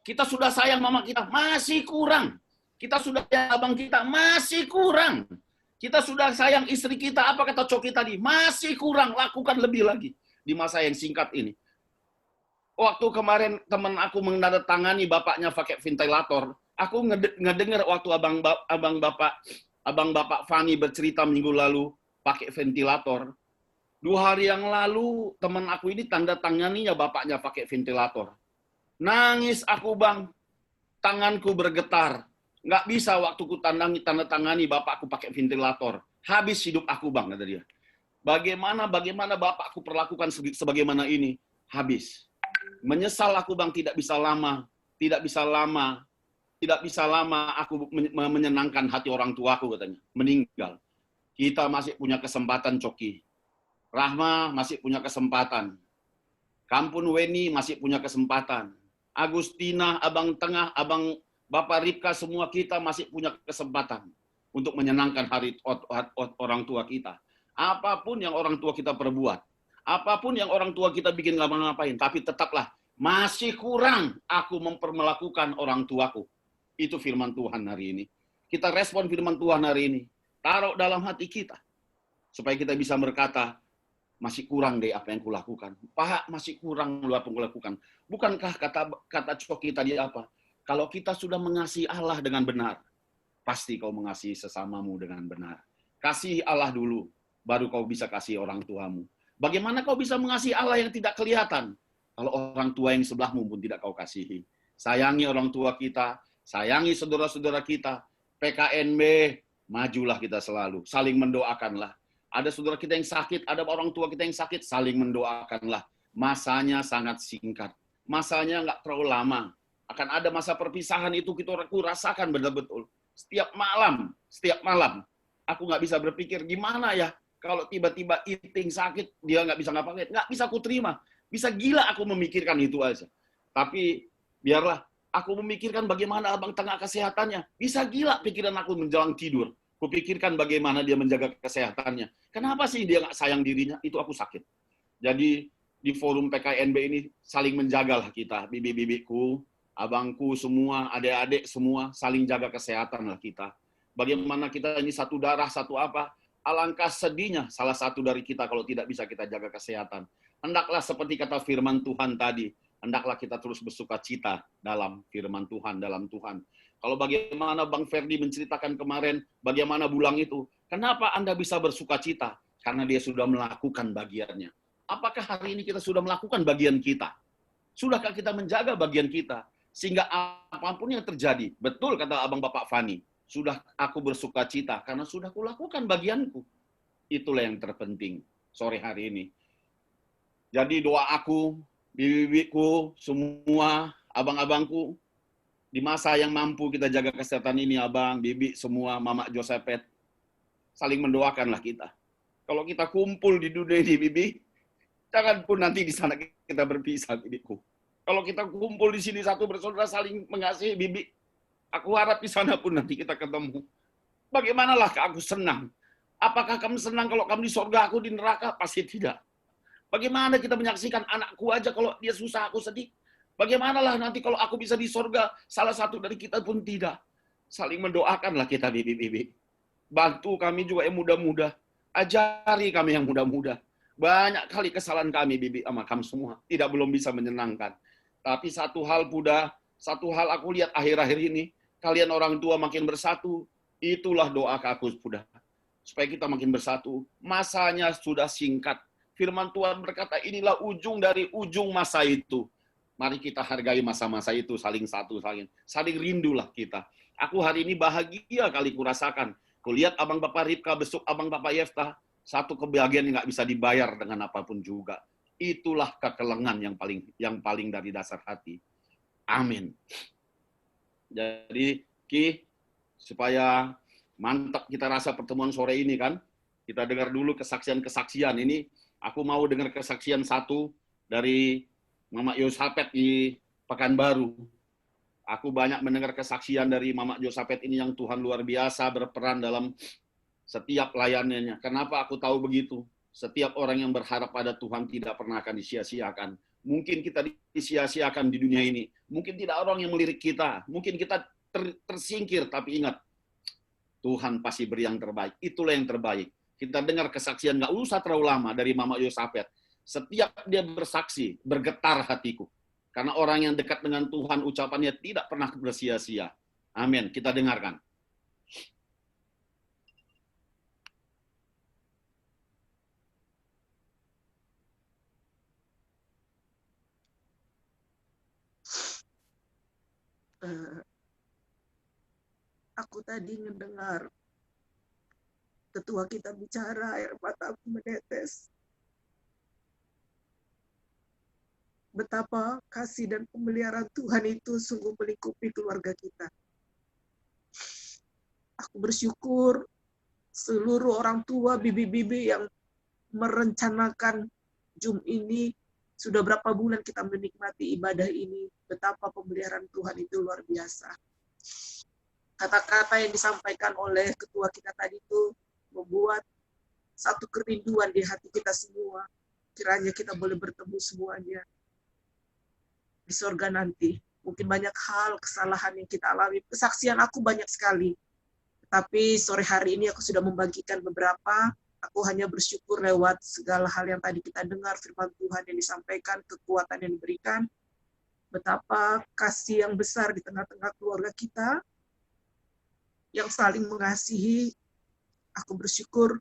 kita sudah sayang mama kita, masih kurang. Kita sudah sayang abang kita, masih kurang. Kita sudah sayang istri kita, apa kata Coki tadi? Masih kurang, lakukan lebih lagi di masa yang singkat ini. Waktu kemarin teman aku menandatangani bapaknya pakai ventilator, aku ngedengar waktu abang bapak Fani bercerita minggu lalu pakai ventilator. 2 hari yang lalu teman aku ini tanda tanganinya bapaknya pakai ventilator. Nangis aku bang, tanganku bergetar. Nggak bisa waktu ku tanda tangani bapakku pakai ventilator. Habis hidup aku bang, kata dia. Bagaimana bapakku perlakukan sebagaimana ini? Habis. Menyesal aku bang, tidak bisa lama aku menyenangkan hati orang tuaku, katanya. Meninggal. Kita masih punya kesempatan, Coki. Rahma masih punya kesempatan. Kampun Weni masih punya kesempatan. Agustina, Abang Tengah, Abang Bapak Ripka, semua kita masih punya kesempatan untuk menyenangkan orang tua kita. Apapun yang orang tua kita perbuat, apapun yang orang tua kita bikin ngapa-ngapain, tapi tetaplah masih kurang aku memperlakukan orang tuaku. Itu firman Tuhan hari ini. Kita respon firman Tuhan hari ini. Taruh dalam hati kita. Supaya kita bisa berkata, masih kurang deh apa yang kulakukan. Pak, masih kurang lu apa yang kulakukan. Bukankah kata Coki tadi apa? Kalau kita sudah mengasihi Allah dengan benar, pasti kau mengasihi sesamamu dengan benar. Kasih Allah dulu, baru kau bisa kasih orang tuamu. Bagaimana kau bisa mengasihi Allah yang tidak kelihatan? Kalau orang tua yang sebelahmu pun tidak kau kasihi. Sayangi orang tua kita, sayangi saudara-saudara kita. PKNB, majulah kita selalu. Saling mendoakanlah. Ada saudara kita yang sakit, ada orang tua kita yang sakit, saling mendoakanlah. Masanya sangat singkat. Masanya nggak terlalu lama. Akan ada masa perpisahan itu kita rasakan betul-betul. Setiap malam, aku nggak bisa berpikir gimana ya kalau tiba-tiba Iting sakit, dia nggak bisa ngapain, nggak bisa aku terima. Bisa gila aku memikirkan itu aja. Tapi biarlah aku memikirkan bagaimana Abang Tengah kesehatannya. Bisa gila pikiran aku menjelang tidur. Kupikirkan bagaimana dia menjaga kesehatannya. Kenapa sih dia nggak sayang dirinya? Itu aku sakit. Jadi di forum PKNB ini saling menjagalah kita, bibi-bibiku, abangku semua, adik-adik semua, saling jaga kesehatan lah kita. Bagaimana kita ini satu darah, satu apa? Alangkah sedihnya salah satu dari kita kalau tidak bisa kita jaga kesehatan. Hendaklah seperti kata firman Tuhan tadi, hendaklah kita terus bersuka cita dalam firman Tuhan, dalam Tuhan. Kalau bagaimana Bang Ferdi menceritakan kemarin, bagaimana bulang itu, kenapa Anda bisa bersuka cita? Karena dia sudah melakukan bagiannya. Apakah hari ini kita sudah melakukan bagian kita? Sudahkah kita menjaga bagian kita? Sehingga apapun yang terjadi, betul kata Abang Bapak Fani, sudah aku bersuka cita karena sudah kulakukan bagianku. Itulah yang terpenting sore hari ini. Jadi doa aku, bibi-bibiku, semua abang-abangku, di masa yang mampu kita jaga kesehatan ini, Abang, Bibi, semua, Mama Josepet, saling mendoakanlah kita. Kalau kita kumpul di dunia ini, Bibi, jangan pun nanti di sana kita berpisah, Bibiku. Kalau kita kumpul di sini satu bersaudara saling mengasihi, Bibi, aku harap di sana pun nanti kita ketemu. Bagaimanalah aku senang? Apakah kamu senang kalau kamu di surga, aku di neraka? Pasti tidak. Bagaimana kita menyaksikan anakku aja kalau dia susah, aku sedih? Bagaimanalah nanti kalau aku bisa di surga, salah satu dari kita pun tidak. Saling mendoakanlah kita, Bibi-bibi. Bantu kami juga yang muda-muda. Ajari kami yang muda-muda. Banyak kali kesalahan kami, Bibi, sama kamu semua. Tidak belum bisa menyenangkan. Tapi satu hal aku lihat akhir-akhir ini, kalian orang tua makin bersatu, itulah doa aku sudah. Supaya kita makin bersatu. Masanya sudah singkat. Firman Tuhan berkata, inilah ujung dari ujung masa itu. Mari kita hargai masa-masa itu, saling saling rindulah kita. Aku hari ini bahagia kali kurasakan. Kulihat Abang Bapak Ripka besok Abang Bapak Yefta, satu kebahagiaan yang nggak bisa dibayar dengan apapun juga. Itulah kekelengan yang paling dari dasar hati. Amin. Jadi, supaya mantap kita rasa pertemuan sore ini kan, kita dengar dulu kesaksian-kesaksian. Ini aku mau dengar kesaksian satu dari Mama Yosapet di Pekanbaru. Aku banyak mendengar kesaksian dari Mama Yosapet ini yang Tuhan luar biasa berperan dalam setiap layanannya. Kenapa aku tahu begitu? Setiap orang yang berharap pada Tuhan tidak pernah akan disia-siakan. Mungkin kita disia-siakan di dunia ini. Mungkin tidak orang yang melirik kita. Mungkin kita tersingkir, tapi ingat, Tuhan pasti beri yang terbaik. Itulah yang terbaik. Kita dengar kesaksian, nggak usah terlalu lama, dari Mama Yosapet. Setiap dia bersaksi, bergetar hatiku. Karena orang yang dekat dengan Tuhan, ucapannya tidak pernah bersia-sia. Amin. Kita dengarkan. Aku tadi mendengar ketua kita bicara, air mataku menetes. Betapa kasih dan pemeliharaan Tuhan itu sungguh melingkupi keluarga kita. Aku bersyukur seluruh orang tua, bibi-bibi yang merencanakan Zoom ini, sudah berapa bulan kita menikmati ibadah ini, betapa pemeliharaan Tuhan itu luar biasa. Kata-kata yang disampaikan oleh ketua kita tadi itu membuat satu kerinduan di hati kita semua. Kiranya kita boleh bertemu semuanya di surga nanti. Mungkin banyak hal kesalahan yang kita alami. Kesaksian aku banyak sekali. Tapi sore hari ini aku sudah membagikan beberapa. Aku hanya bersyukur lewat segala hal yang tadi kita dengar, firman Tuhan yang disampaikan, kekuatan yang diberikan. Betapa kasih yang besar di tengah-tengah keluarga kita, yang saling mengasihi. Aku bersyukur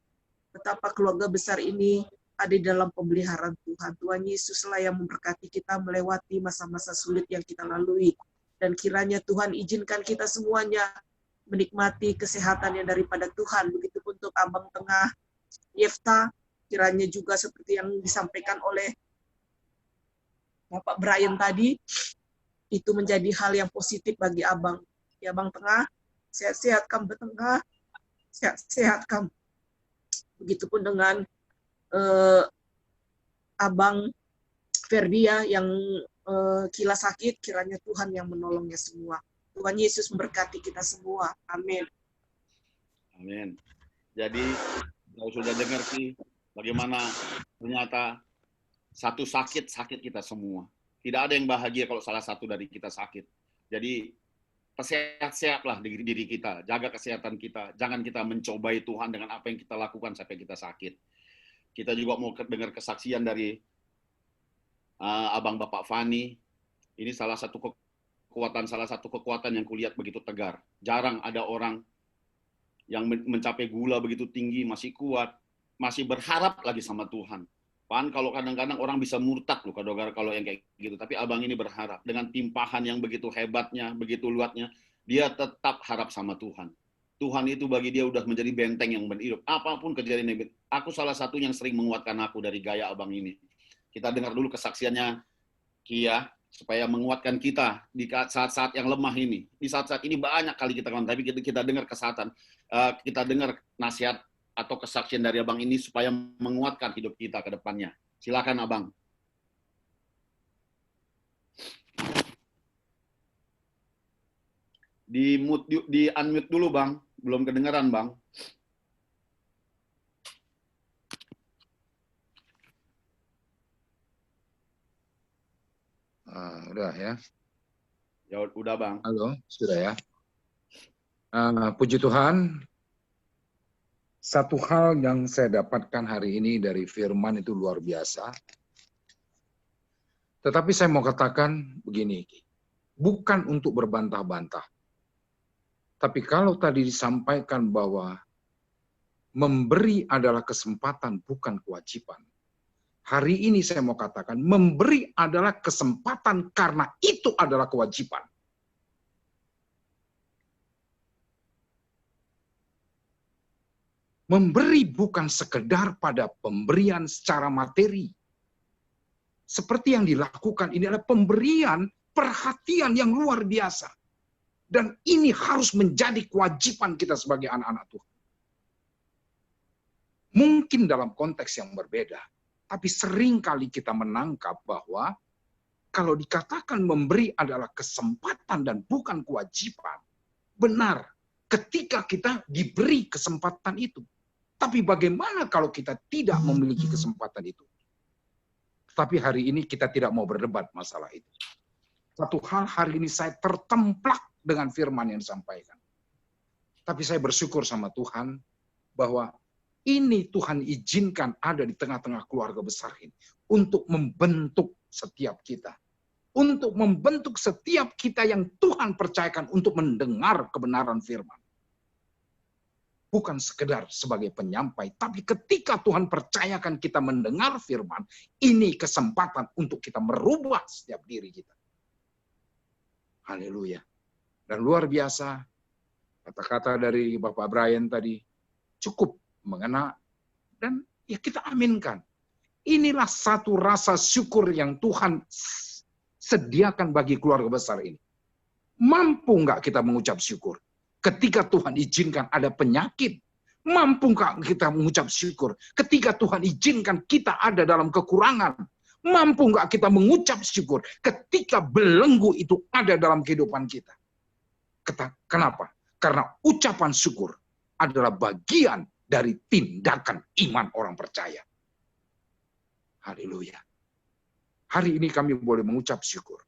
betapa keluarga besar ini ada di dalam pemeliharaan Tuhan. Tuhan Yesuslah yang memberkati kita melewati masa-masa sulit yang kita lalui. Dan kiranya Tuhan izinkan kita semuanya menikmati kesehatan yang daripada Tuhan. Begitupun untuk Abang Tengah Yefta, kiranya juga seperti yang disampaikan oleh Bapak Brian tadi, itu menjadi hal yang positif bagi Abang. Ya Abang Tengah, sehat-sehat kamu Tengah, sehat-sehat kamu. Begitupun dengan Abang Ferdia yang kila sakit, kiranya Tuhan yang menolongnya semua. Tuhan Yesus memberkati kita semua. Amin. Amin. Jadi, kalau sudah dengar sih, bagaimana ternyata satu sakit kita semua. Tidak ada yang bahagia kalau salah satu dari kita sakit. Jadi, sehat-sehatlah diri kita, jaga kesehatan kita. Jangan kita mencobai Tuhan dengan apa yang kita lakukan sampai kita sakit. Kita juga mau dengar kesaksian dari Abang Bapak Fani. Ini salah satu kekuatan yang kulihat begitu tegar. Jarang ada orang yang mencapai gula begitu tinggi, masih kuat, masih berharap lagi sama Tuhan. Pan kalau kadang-kadang orang bisa murtad loh kalau yang kayak gitu. Tapi abang ini berharap dengan timpahan yang begitu hebatnya, begitu luasnya, dia tetap harap sama Tuhan. Tuhan itu bagi dia udah menjadi benteng yang hidup. Apapun kejadian yang aku salah satu yang sering menguatkan aku dari gaya abang ini. Kita dengar dulu kesaksiannya Kia supaya menguatkan kita di saat-saat yang lemah ini. Di saat-saat ini banyak kali kita tapi kita dengar kita dengar nasihat atau kesaksian dari abang ini supaya menguatkan hidup kita ke depannya. Silakan abang. Di unmute dulu bang, belum kedengaran bang. Udah ya. Ya udah bang. Halo, sudah ya. Puji Tuhan. Satu hal yang saya dapatkan hari ini dari firman itu luar biasa. Tetapi saya mau katakan begini, bukan untuk berbantah-bantah. Tapi kalau tadi disampaikan bahwa memberi adalah kesempatan bukan kewajiban. Hari ini saya mau katakan memberi adalah kesempatan karena itu adalah kewajiban. Memberi bukan sekedar pada pemberian secara materi. Seperti yang dilakukan ini adalah pemberian perhatian yang luar biasa. Dan ini harus menjadi kewajiban kita sebagai anak-anak Tuhan. Mungkin dalam konteks yang berbeda, tapi seringkali kita menangkap bahwa kalau dikatakan memberi adalah kesempatan dan bukan kewajiban, benar ketika kita diberi kesempatan itu. Tapi bagaimana kalau kita tidak memiliki kesempatan itu? Tapi hari ini kita tidak mau berdebat masalah itu. Satu hal hari ini saya tertemplak dengan firman yang disampaikan. Tapi saya bersyukur sama Tuhan bahwa ini Tuhan izinkan ada di tengah-tengah keluarga besar ini. Untuk membentuk setiap kita. Untuk membentuk setiap kita yang Tuhan percayakan untuk mendengar kebenaran firman. Bukan sekedar sebagai penyampai, tapi ketika Tuhan percayakan kita mendengar firman, ini kesempatan untuk kita merubah setiap diri kita. Haleluya. Dan luar biasa, kata-kata dari Bapak Brian tadi cukup mengena, dan ya kita aminkan. Inilah satu rasa syukur yang Tuhan sediakan bagi keluarga besar ini. Mampu nggak kita mengucap syukur? Ketika Tuhan izinkan ada penyakit, mampu nggak kita mengucap syukur? Ketika Tuhan izinkan kita ada dalam kekurangan, mampu nggak kita mengucap syukur? Ketika belenggu itu ada dalam kehidupan kita. Kenapa? Karena ucapan syukur adalah bagian dari tindakan iman orang percaya. Haleluya. Hari ini kami boleh mengucap syukur.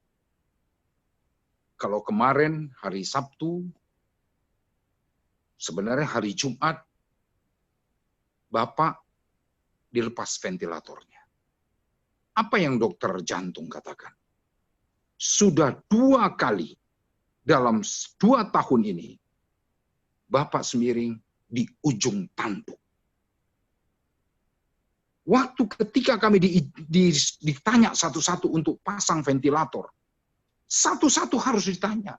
Kalau kemarin hari Sabtu, sebenarnya hari Jumat, Bapak dilepas ventilatornya. Apa yang dokter jantung katakan? Sudah 2 kali dalam 2 tahun ini, Bapak Semiring di ujung tanduk. Waktu ketika kami ditanya satu-satu untuk pasang ventilator, satu-satu harus ditanya.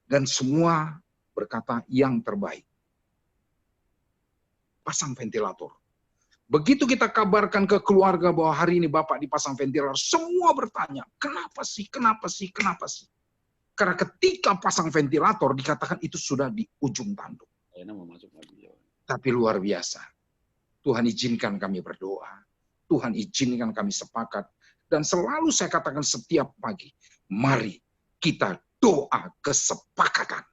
Dan semua berkata yang terbaik. Pasang ventilator. Begitu kita kabarkan ke keluarga bahwa hari ini Bapak dipasang ventilator, semua bertanya, kenapa sih, kenapa sih, kenapa sih? Karena ketika pasang ventilator dikatakan itu sudah di ujung tanduk. Tapi luar biasa. Tuhan izinkan kami berdoa. Tuhan izinkan kami sepakat. Dan selalu saya katakan setiap pagi, mari kita doa kesepakatan.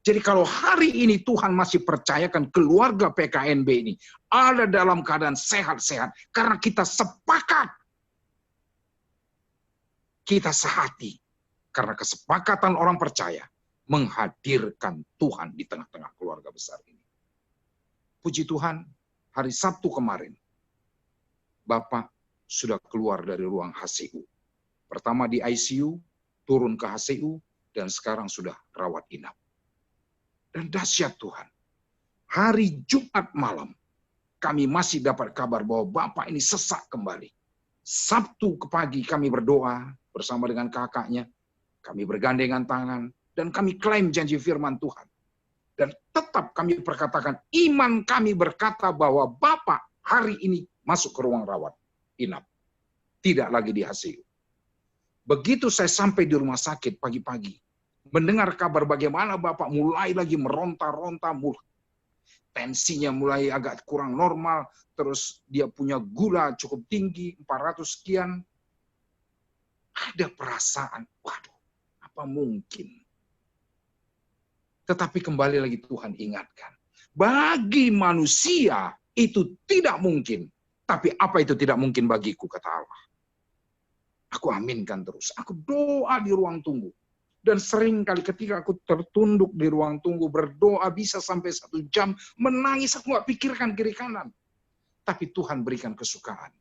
Jadi kalau hari ini Tuhan masih percayakan keluarga PKNB ini ada dalam keadaan sehat-sehat, karena kita sepakat. Kita sehati. Karena kesepakatan orang percaya menghadirkan Tuhan di tengah-tengah keluarga besar ini. Puji Tuhan, hari Sabtu kemarin, Bapak sudah keluar dari ruang HCU. Pertama di ICU, turun ke HCU, dan sekarang sudah rawat inap. Dan dahsyat Tuhan, hari Jumat malam, kami masih dapat kabar bahwa Bapak ini sesak kembali. Sabtu ke pagi kami berdoa bersama dengan kakaknya, kami bergandengan tangan, dan kami klaim janji firman Tuhan. Dan tetap kami perkatakan, iman kami berkata bahwa Bapak hari ini masuk ke ruang rawat inap. Tidak lagi di HCU. Begitu saya sampai di rumah sakit pagi-pagi, mendengar kabar bagaimana Bapak mulai lagi meronta-ronta, tensinya mulai agak kurang normal, terus dia punya gula cukup tinggi, 400 sekian. Ada perasaan, waduh, apa mungkin? Tetapi kembali lagi Tuhan ingatkan, bagi manusia itu tidak mungkin, tapi apa itu tidak mungkin bagiku, kata Allah. Aku aminkan terus, aku doa di ruang tunggu. Dan sering kali ketika aku tertunduk di ruang tunggu, berdoa bisa sampai 1 jam, menangis, aku nggak pikirkan kiri kanan. Tapi Tuhan berikan kesukaan.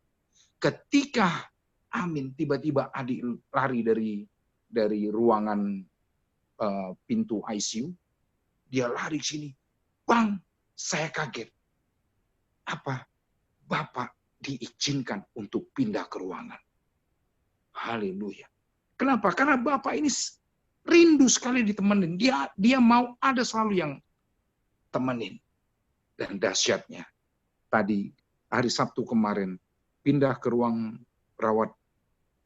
Ketika, amin, tiba-tiba adik lari dari ruangan pintu ICU, dia lari ke sini. Bang, saya kaget. Apa? Bapak diizinkan untuk pindah ke ruangan. Haleluya. Kenapa? Karena Bapak ini rindu sekali ditemenin. Dia mau ada selalu yang temenin. Dan dahsyatnya, tadi hari Sabtu kemarin pindah ke ruang rawat.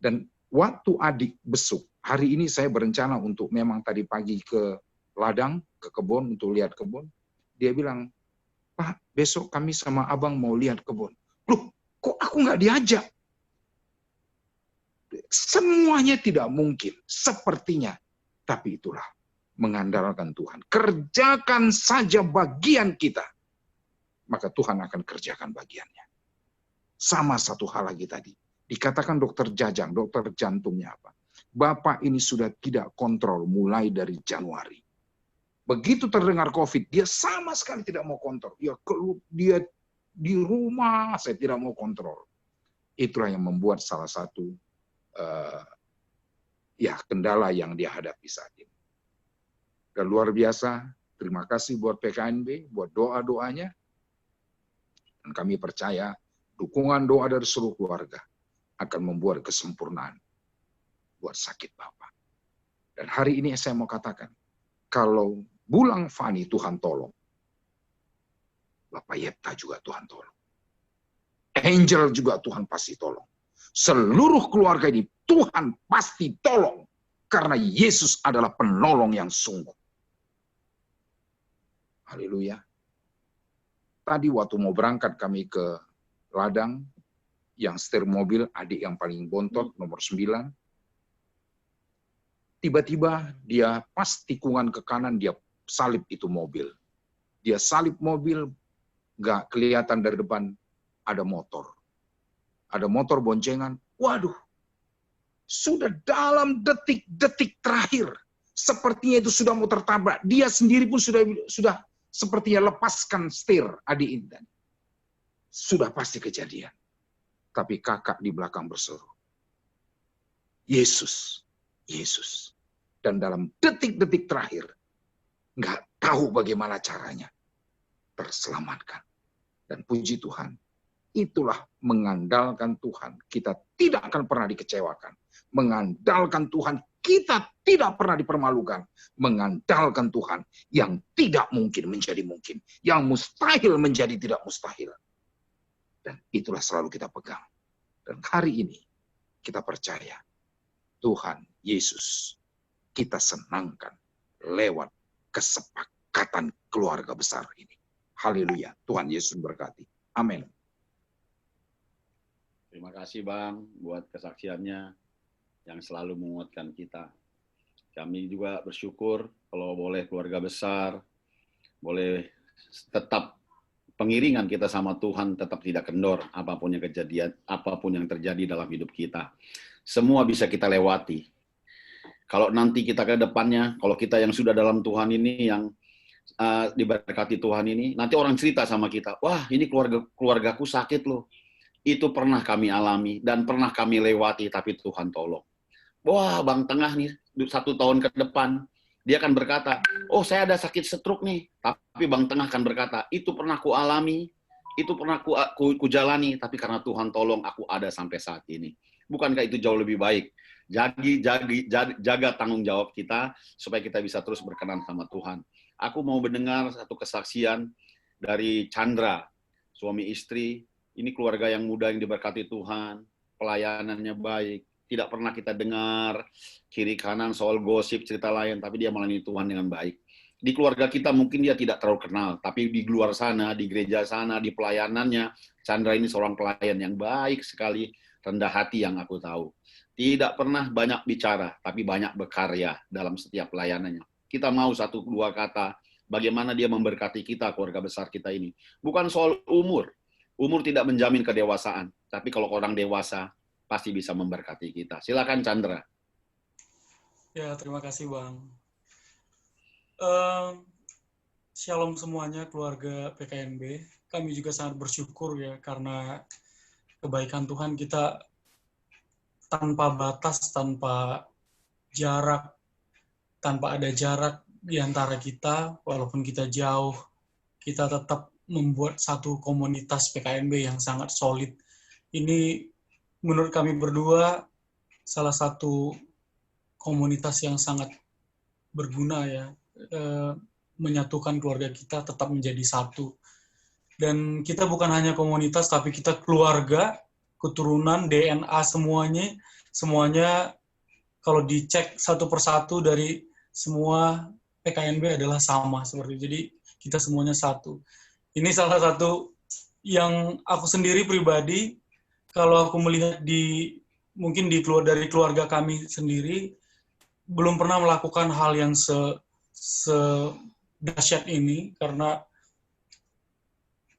Dan waktu adik besuk, hari ini saya berencana untuk memang tadi pagi ke ladang, ke kebun untuk lihat kebun. Dia bilang, Pak, besok kami sama abang mau lihat kebun. Loh, kok aku nggak diajak? Semuanya tidak mungkin, sepertinya. Tapi itulah, mengandalkan Tuhan. Kerjakan saja bagian kita. Maka Tuhan akan kerjakan bagiannya. Sama satu hal lagi tadi. Dikatakan dokter Jajang, dokter jantungnya apa? Bapak ini sudah tidak kontrol mulai dari Januari. Begitu terdengar COVID, dia sama sekali tidak mau kontrol. Dia di rumah, saya tidak mau kontrol. Itulah yang membuat salah satu kendala yang dia hadapi saat ini. Dan luar biasa, terima kasih buat PKNB, buat doa-doanya. Dan kami percaya dukungan doa dari seluruh keluarga akan membuat kesempurnaan buat sakit Bapak. Dan hari ini saya mau katakan, kalau Bulang Fani Tuhan tolong, Bapak Yepta juga Tuhan tolong. Angel juga Tuhan pasti tolong. Seluruh keluarga ini Tuhan pasti tolong. Karena Yesus adalah penolong yang sungguh. Haleluya. Tadi waktu mau berangkat kami ke ladang, yang setir mobil, adik yang paling bontot, nomor 9. Tiba-tiba dia pas tikungan ke kanan, dia salip itu mobil. Dia salip mobil, gak kelihatan dari depan ada motor. Ada motor boncengan, waduh. Sudah dalam detik-detik terakhir, sepertinya itu sudah mau tertabrak. Dia sendiri pun sudah sepertinya lepaskan setir adik ini. Sudah pasti kejadian. Tapi kakak di belakang berseru, Yesus, Yesus. Dan dalam detik-detik terakhir, nggak tahu bagaimana caranya, terselamatkan. Dan puji Tuhan, itulah mengandalkan Tuhan. Kita tidak akan pernah dikecewakan. Mengandalkan Tuhan, kita tidak pernah dipermalukan. Mengandalkan Tuhan, yang tidak mungkin menjadi mungkin. Yang mustahil menjadi tidak mustahil. Dan itulah selalu kita pegang. Dan hari ini, kita percaya, Tuhan Yesus, kita senangkan lewat kesepakatan keluarga besar ini. Haleluya, Tuhan Yesus berkati. Amin. Terima kasih Bang buat kesaksiannya yang selalu menguatkan kita. Kami juga bersyukur kalau boleh keluarga besar, boleh tetap pengiringan kita sama Tuhan tetap tidak kendor apapun yang kejadian, apapun yang terjadi dalam hidup kita. Semua bisa kita lewati. Kalau nanti kita ke depannya, kalau kita yang sudah dalam Tuhan ini, yang diberkati Tuhan ini, nanti orang cerita sama kita, wah ini keluargaku sakit loh. Itu pernah kami alami dan pernah kami lewati, tapi Tuhan tolong. Wah, Bang Tengah nih, 1 tahun ke depan, dia akan berkata, oh saya ada sakit stroke nih. Tapi Bang Tengah akan berkata, itu pernah ku alami, itu pernah ku jalani, tapi karena Tuhan tolong aku ada sampai saat ini. Bukankah itu jauh lebih baik? Jaga tanggung jawab kita, supaya kita bisa terus berkenan sama Tuhan. Aku mau mendengar satu kesaksian dari Chandra, suami istri. Ini keluarga yang muda yang diberkati Tuhan, pelayanannya baik. Tidak pernah kita dengar kiri kanan soal gosip, cerita lain, tapi dia melayani Tuhan dengan baik. Di keluarga kita mungkin dia tidak terlalu kenal, tapi di luar sana, di gereja sana, di pelayanannya, Chandra ini seorang pelayan yang baik sekali, rendah hati yang aku tahu. Tidak pernah banyak bicara, tapi banyak berkarya dalam setiap pelayanannya. Kita mau 1-2 kata, bagaimana dia memberkati kita, keluarga besar kita ini. Bukan soal umur. Umur tidak menjamin kedewasaan, tapi kalau orang dewasa, pasti bisa memberkati kita. Silakan Chandra. Ya, terima kasih Bang. Shalom semuanya keluarga PKNB. Kami juga sangat bersyukur ya karena kebaikan Tuhan kita tanpa batas, tanpa jarak, tanpa ada jarak di antara kita, walaupun kita jauh, kita tetap membuat satu komunitas PKNB yang sangat solid. Ini menurut kami berdua salah satu komunitas yang sangat berguna ya, menyatukan keluarga kita tetap menjadi satu. Dan kita bukan hanya komunitas, tapi kita keluarga, keturunan, DNA semuanya kalau dicek satu persatu dari semua PKNB adalah sama seperti itu. Jadi kita semuanya satu. Ini salah satu yang aku sendiri pribadi, kalau aku melihat mungkin dari keluarga kami sendiri, belum pernah melakukan hal yang sedahsyat ini, karena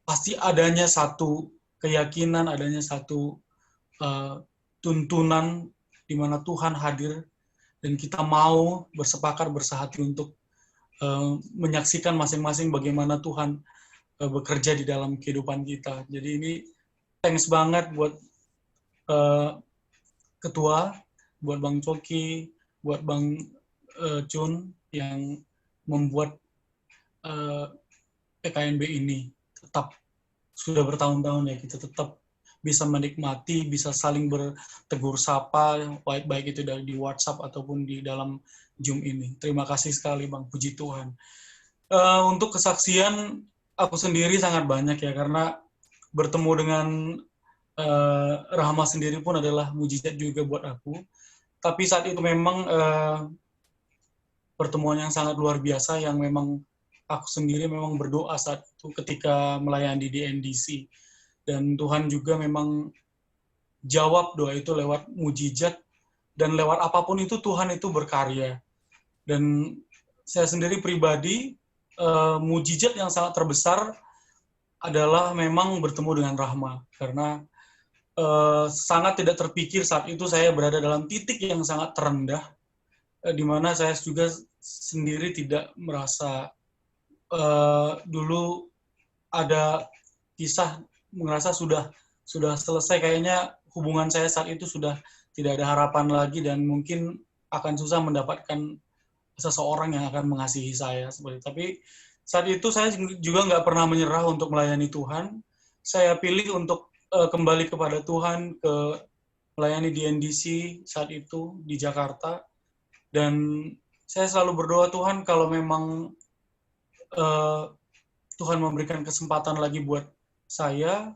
pasti adanya satu keyakinan, adanya satu tuntunan di mana Tuhan hadir, dan kita mau bersepakat, bersehati untuk menyaksikan masing-masing bagaimana Tuhan bekerja di dalam kehidupan kita. Jadi ini thanks banget buat ketua, buat Bang Coki, buat Bang Chun yang membuat PKNB ini tetap sudah bertahun-tahun ya, kita tetap bisa menikmati, bisa saling bertegur sapa, baik itu di WhatsApp ataupun di dalam Zoom ini. Terima kasih sekali Bang, puji Tuhan. Untuk kesaksian aku sendiri sangat banyak ya, karena bertemu dengan Rahma sendiri pun adalah mujizat juga buat aku. Tapi saat itu memang pertemuan yang sangat luar biasa, yang memang aku sendiri memang berdoa saat itu ketika melayani di NDC. Dan Tuhan juga memang jawab doa itu lewat mujizat, dan lewat apapun itu Tuhan itu berkarya. Dan saya sendiri pribadi, mujizat yang sangat terbesar adalah memang bertemu dengan Rahma, karena sangat tidak terpikir saat itu saya berada dalam titik yang sangat terendah, di mana saya juga sendiri tidak merasa dulu ada kisah merasa sudah selesai, kayaknya hubungan saya saat itu sudah tidak ada harapan lagi dan mungkin akan susah mendapatkan seseorang yang akan mengasihi saya seperti itu. Tapi saat itu saya juga nggak pernah menyerah untuk melayani Tuhan. Saya pilih untuk kembali kepada Tuhan, ke melayani di NDC saat itu di Jakarta. Dan saya selalu berdoa, Tuhan kalau memang Tuhan memberikan kesempatan lagi buat saya,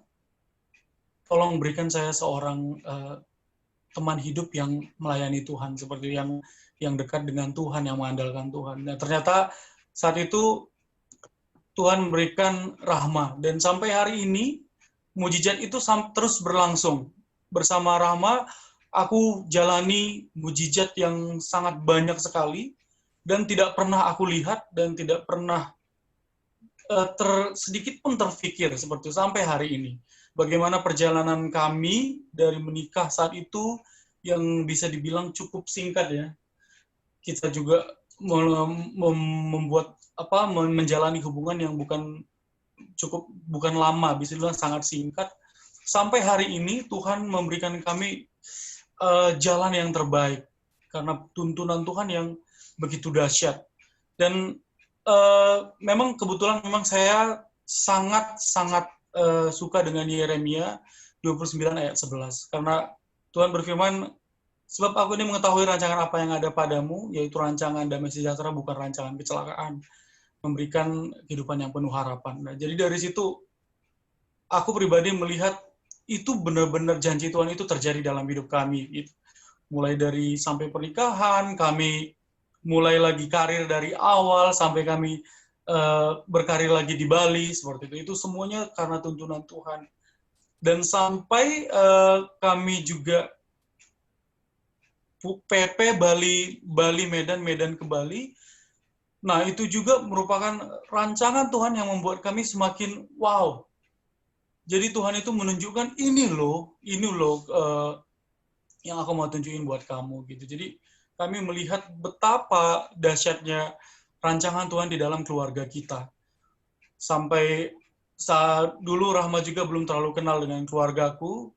tolong berikan saya seorang teman hidup yang melayani Tuhan, seperti yang dekat dengan Tuhan, yang mengandalkan Tuhan. Dan ternyata saat itu Tuhan memberikan Rahma, dan sampai hari ini mujizat itu terus berlangsung. Bersama Rahma, aku jalani mujizat yang sangat banyak sekali, dan tidak pernah aku lihat, dan tidak pernah sedikit pun terfikir seperti itu sampai hari ini. Bagaimana perjalanan kami dari menikah saat itu yang bisa dibilang cukup singkat ya. Kita juga menjalani hubungan yang bukan lama, bisa dibilang sangat singkat. Sampai hari ini Tuhan memberikan kami jalan yang terbaik karena tuntunan Tuhan yang begitu dahsyat. Dan memang kebetulan saya sangat suka dengan Yeremia 29 ayat 11. Karena Tuhan berfirman, sebab aku ini mengetahui rancangan apa yang ada padamu, yaitu rancangan damai sejahtera, bukan rancangan kecelakaan, memberikan kehidupan yang penuh harapan. Nah, jadi dari situ, aku pribadi melihat itu benar-benar janji Tuhan itu terjadi dalam hidup kami. Gitu. Mulai dari sampai pernikahan, kami mulai lagi karir dari awal, sampai kami berkarir lagi di Bali, seperti itu. Itu semuanya karena tuntunan Tuhan. Dan sampai kami juga PP Bali Medan ke Bali. Nah, itu juga merupakan rancangan Tuhan yang membuat kami semakin wow. Jadi Tuhan itu menunjukkan ini loh yang aku mau tunjukin buat kamu gitu. Jadi kami melihat betapa dahsyatnya rancangan Tuhan di dalam keluarga kita. Sampai saat dulu Rahma juga belum terlalu kenal dengan keluargaku.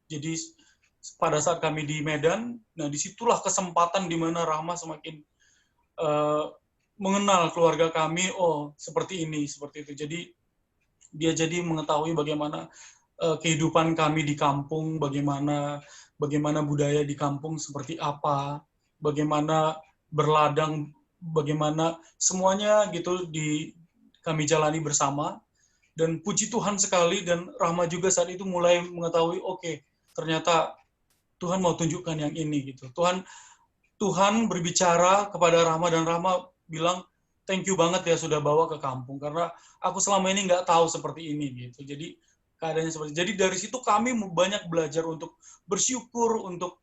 Jadi pada saat kami di Medan, nah disitulah kesempatan di mana Rahma semakin mengenal keluarga kami. Oh, seperti ini, seperti itu. Jadi dia jadi mengetahui bagaimana kehidupan kami di kampung, bagaimana budaya di kampung seperti apa, bagaimana berladang, bagaimana semuanya gitu kami jalani bersama. Dan puji Tuhan sekali, dan Rahma juga saat itu mulai mengetahui, oke, ternyata Tuhan mau tunjukkan yang ini gitu. Tuhan berbicara kepada Rahma, dan Rahma bilang, thank you banget ya sudah bawa ke kampung, karena aku selama ini nggak tahu seperti ini gitu. Jadi keadaannya seperti. Jadi dari situ kami banyak belajar untuk bersyukur, untuk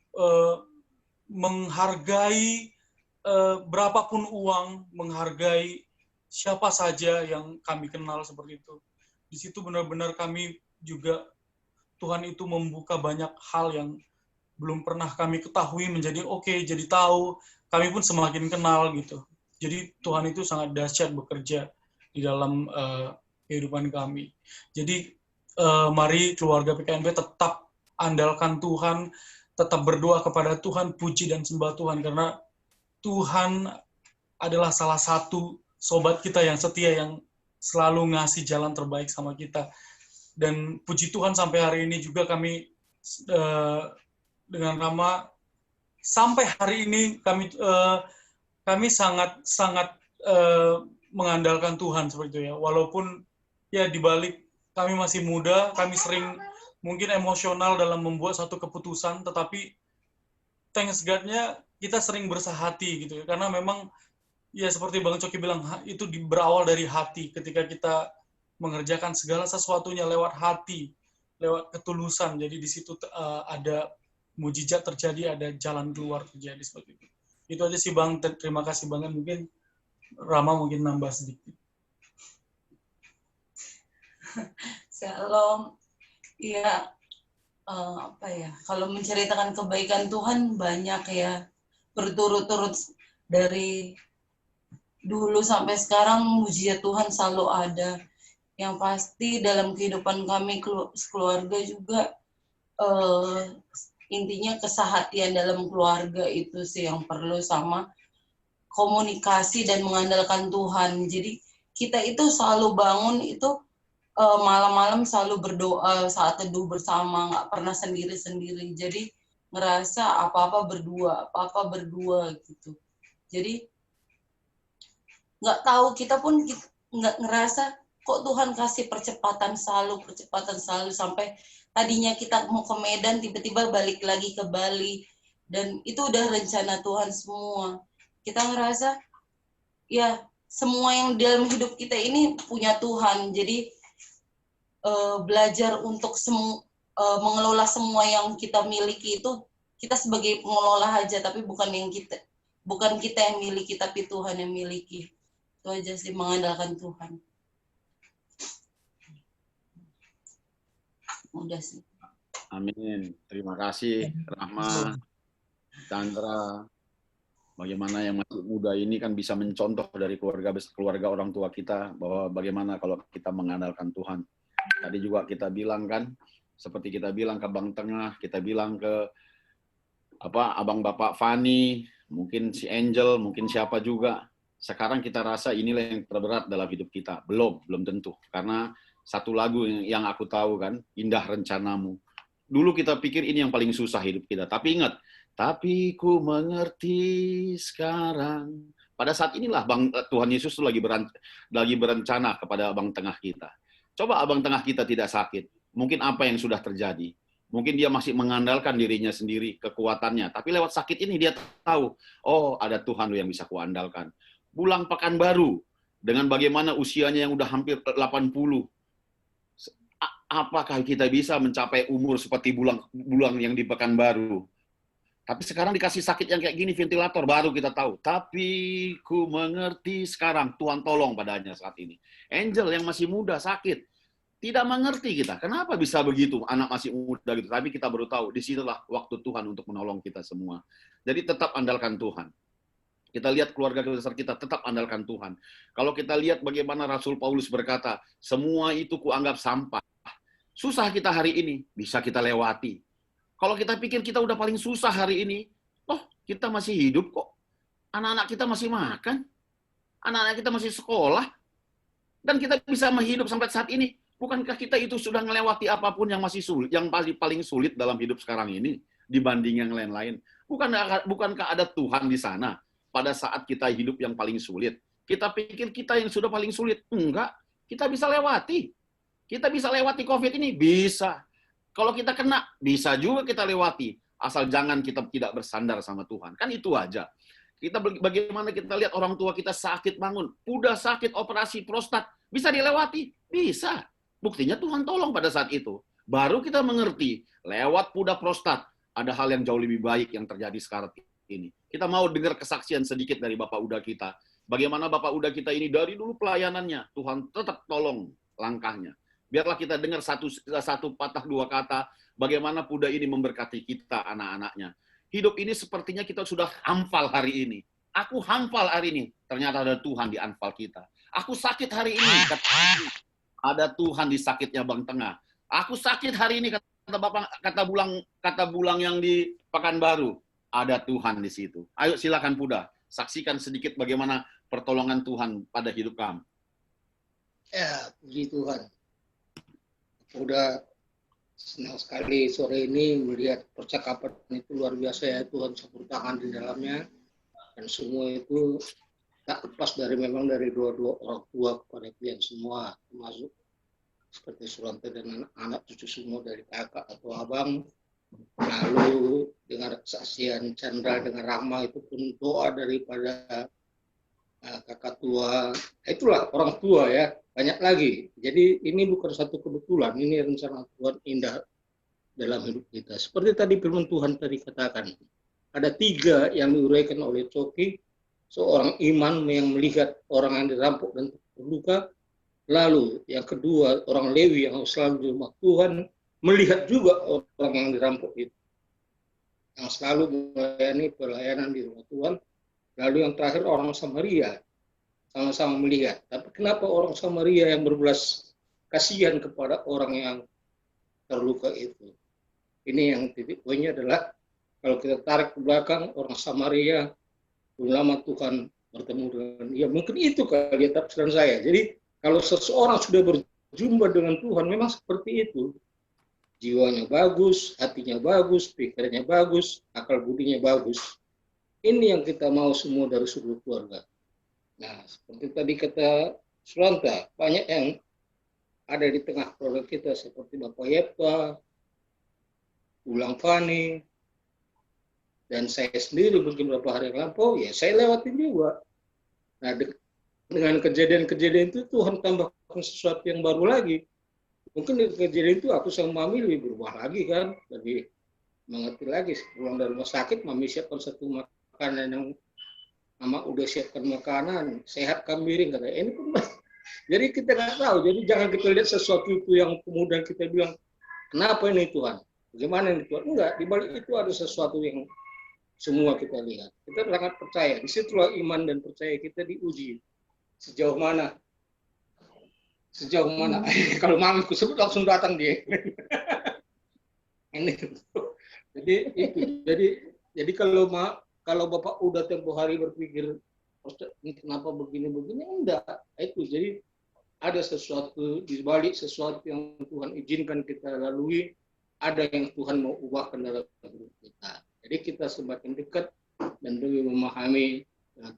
menghargai berapapun uang, menghargai siapa saja yang kami kenal seperti itu. Di situ benar-benar kami juga, Tuhan itu membuka banyak hal yang belum pernah kami ketahui menjadi jadi tahu, kami pun semakin kenal gitu. Jadi Tuhan itu sangat dahsyat bekerja di dalam kehidupan kami. Jadi mari keluarga PKNP tetap andalkan Tuhan, tetap berdoa kepada Tuhan, puji dan sembah Tuhan, karena Tuhan adalah salah satu sobat kita yang setia, yang selalu ngasih jalan terbaik sama kita. Dan puji Tuhan sampai hari ini juga kami dengan Rama, sampai hari ini kami sangat mengandalkan Tuhan seperti itu ya. Walaupun ya di balik kami masih muda, kami sering mungkin emosional dalam membuat satu keputusan, tetapi thanks God-nya kita sering bersahati gitu ya. Karena memang ya seperti Bang Coki bilang, itu berawal dari hati. Ketika kita mengerjakan segala sesuatunya lewat hati, lewat ketulusan. Jadi di situ ada mujizat terjadi, ada jalan keluar terjadi seperti itu. Itu aja sih Bang, terima kasih banget. Mungkin Rama mungkin nambah sedikit. Shalom. Ya, apa ya? Kalau menceritakan kebaikan Tuhan banyak ya, berturut-turut dari dulu sampai sekarang mujizat Tuhan selalu ada. Yang pasti dalam kehidupan kami keluarga juga intinya kesehatian dalam keluarga itu sih yang perlu, sama komunikasi dan mengandalkan Tuhan. Jadi kita itu selalu bangun itu malam-malam selalu berdoa saat teduh bersama, nggak pernah sendiri-sendiri. Jadi ngerasa apa-apa berdua gitu. Jadi nggak tahu, kita pun nggak ngerasa kok Tuhan kasih percepatan selalu sampai tadinya kita mau ke Medan tiba-tiba balik lagi ke Bali, dan itu udah rencana Tuhan semua. Kita ngerasa ya semua yang dalam hidup kita ini punya Tuhan. Jadi belajar untuk mengelola semua yang kita miliki itu, kita sebagai pengelola aja, tapi bukan kita yang miliki, tapi Tuhan yang miliki. Itu aja sih, mengandalkan Tuhan. Udah sih. Amin. Terima kasih Rahma, Chandra. Bagaimana yang masih muda ini kan bisa mencontoh dari keluarga orang tua kita, bahwa bagaimana kalau kita mengandalkan Tuhan. Tadi juga kita bilang kan, seperti kita bilang ke Bang Tengah, kita bilang ke abang bapak Fani, mungkin si Angel, mungkin siapa juga. Sekarang kita rasa inilah yang terberat dalam hidup kita. Belum tentu. Karena satu lagu yang aku tahu kan, Indah Rencanamu. Dulu kita pikir ini yang paling susah hidup kita. Tapi ingat, tapi ku mengerti sekarang. Pada saat inilah Tuhan Yesus itu lagi berencana kepada abang tengah kita. Coba abang tengah kita tidak sakit. Mungkin apa yang sudah terjadi? Mungkin dia masih mengandalkan dirinya sendiri, kekuatannya. Tapi lewat sakit ini dia tahu, oh ada Tuhan yang bisa kuandalkan. Pulang Pekanbaru, dengan bagaimana usianya yang udah hampir 80. Apakah kita bisa mencapai umur seperti bulang yang di Pekanbaru? Tapi sekarang dikasih sakit yang kayak gini, ventilator, baru kita tahu. Tapi ku mengerti sekarang, Tuhan tolong padanya saat ini. Angel yang masih muda, sakit. Tidak mengerti kita. Kenapa bisa begitu, anak masih muda gitu. Tapi kita baru tahu, disitulah waktu Tuhan untuk menolong kita semua. Jadi tetap andalkan Tuhan. Kita lihat keluarga besar kita, tetap andalkan Tuhan. Kalau kita lihat bagaimana Rasul Paulus berkata, semua itu kuanggap sampah. Susah kita hari ini, bisa kita lewati. Kalau kita pikir kita udah paling susah hari ini, kita masih hidup kok. Anak-anak kita masih makan. Anak-anak kita masih sekolah. Dan kita bisa menghidup sampai saat ini. Bukankah kita itu sudah melewati apapun yang masih sulit, yang paling sulit dalam hidup sekarang ini dibanding yang lain-lain? Bukankah ada Tuhan di sana pada saat kita hidup yang paling sulit? Kita pikir kita yang sudah paling sulit. Enggak, kita bisa lewati. Kita bisa lewati COVID ini? Bisa. Kalau kita kena, bisa juga kita lewati. Asal jangan kita tidak bersandar sama Tuhan. Kan itu aja. Bagaimana kita lihat orang tua kita sakit bangun. Udah sakit operasi prostat. Bisa dilewati? Bisa. Buktinya Tuhan tolong pada saat itu. Baru kita mengerti. Lewat puda prostat, ada hal yang jauh lebih baik yang terjadi sekarang ini. Kita mau dengar kesaksian sedikit dari Bapak Uda kita. Bagaimana Bapak Uda kita ini dari dulu pelayanannya. Tuhan tetap tolong langkahnya. Biarlah kita dengar satu patah dua kata, bagaimana Puda ini memberkati kita, anak-anaknya. Hidup ini sepertinya kita sudah hafal hari ini. Aku hafal hari ini. Ternyata ada Tuhan di anfal kita. Aku sakit hari ini. Ada Tuhan di sakitnya Bang Tengah. Aku sakit hari ini, kata bulang yang di Pekanbaru. Ada Tuhan di situ. Ayo silakan Puda. Saksikan sedikit bagaimana pertolongan Tuhan pada hidup kamu. Ya, puji Tuhan. Udah senang sekali sore ini melihat percakapan itu luar biasa ya, Tuhan campur tangan di dalamnya. Dan semua itu tak lepas dari memang dari dua-dua orang tua kepada kalian semua, termasuk seperti Suranta dan anak cucu semua dari kakak atau abang. Lalu dengan kesaksian Chandra dengan Rahma itu pun doa daripada kakak tua. Itulah orang tua ya, banyak lagi. Jadi ini bukan satu kebetulan, ini rencana Tuhan indah dalam hidup kita. Seperti tadi firman Tuhan tadi katakan, ada 3 yang diuraikan oleh Coki, seorang iman yang melihat orang yang dirampok dan terluka. Lalu yang kedua, orang Lewi yang selalu di rumah Tuhan, melihat juga orang yang dirampok itu, yang selalu melayani pelayanan di rumah Tuhan. Lalu yang terakhir orang Samaria, sama-sama melihat. Tapi kenapa orang Samaria yang berbelas kasihan kepada orang yang terluka itu? Ini yang titik poinnya adalah, kalau kita tarik ke belakang, orang Samaria, belum lama Tuhan bertemu dengan dia. Mungkin itu kali ya tafsiran saya. Jadi kalau seseorang sudah berjumpa dengan Tuhan, memang seperti itu. Jiwanya bagus, hatinya bagus, pikirannya bagus, akal budinya bagus. Ini yang kita mau semua dari seluruh keluarga. Nah, seperti tadi kata Suranta, banyak yang ada di tengah keluarga kita, seperti Bapak Yepta, Ulang Fani, dan saya sendiri mungkin beberapa hari yang lampau, ya saya lewatin juga. Nah, dengan kejadian-kejadian itu Tuhan tambahkan sesuatu yang baru lagi. Mungkin di kejadian itu aku sama Mami lebih berubah lagi kan, lebih mengerti lagi. Pulang dari rumah sakit, Mami siapkan satu makanan yang Mama udah siapkan makanan, sehat kambing, kata ini pun. Jadi kita nggak tahu, jadi jangan kita lihat sesuatu itu yang kemudian kita bilang, kenapa ini Tuhan? Bagaimana ini Tuhan? Enggak, di balik itu ada sesuatu yang semua kita lihat. Kita sangat percaya. Disitulah iman dan percaya kita diuji. Sejauh mana? Sejauh mana? Kalau Mami ku sebut langsung datang dia. Ini. Jadi itu. Jadi kalau Bapak udah tempo hari berpikir kenapa begini-begini, enggak. Itu. Jadi ada sesuatu di balik sesuatu yang Tuhan izinkan kita lalui. Ada yang Tuhan mau ubahkan dalam hidup kita. Jadi kita semakin dekat dan lebih memahami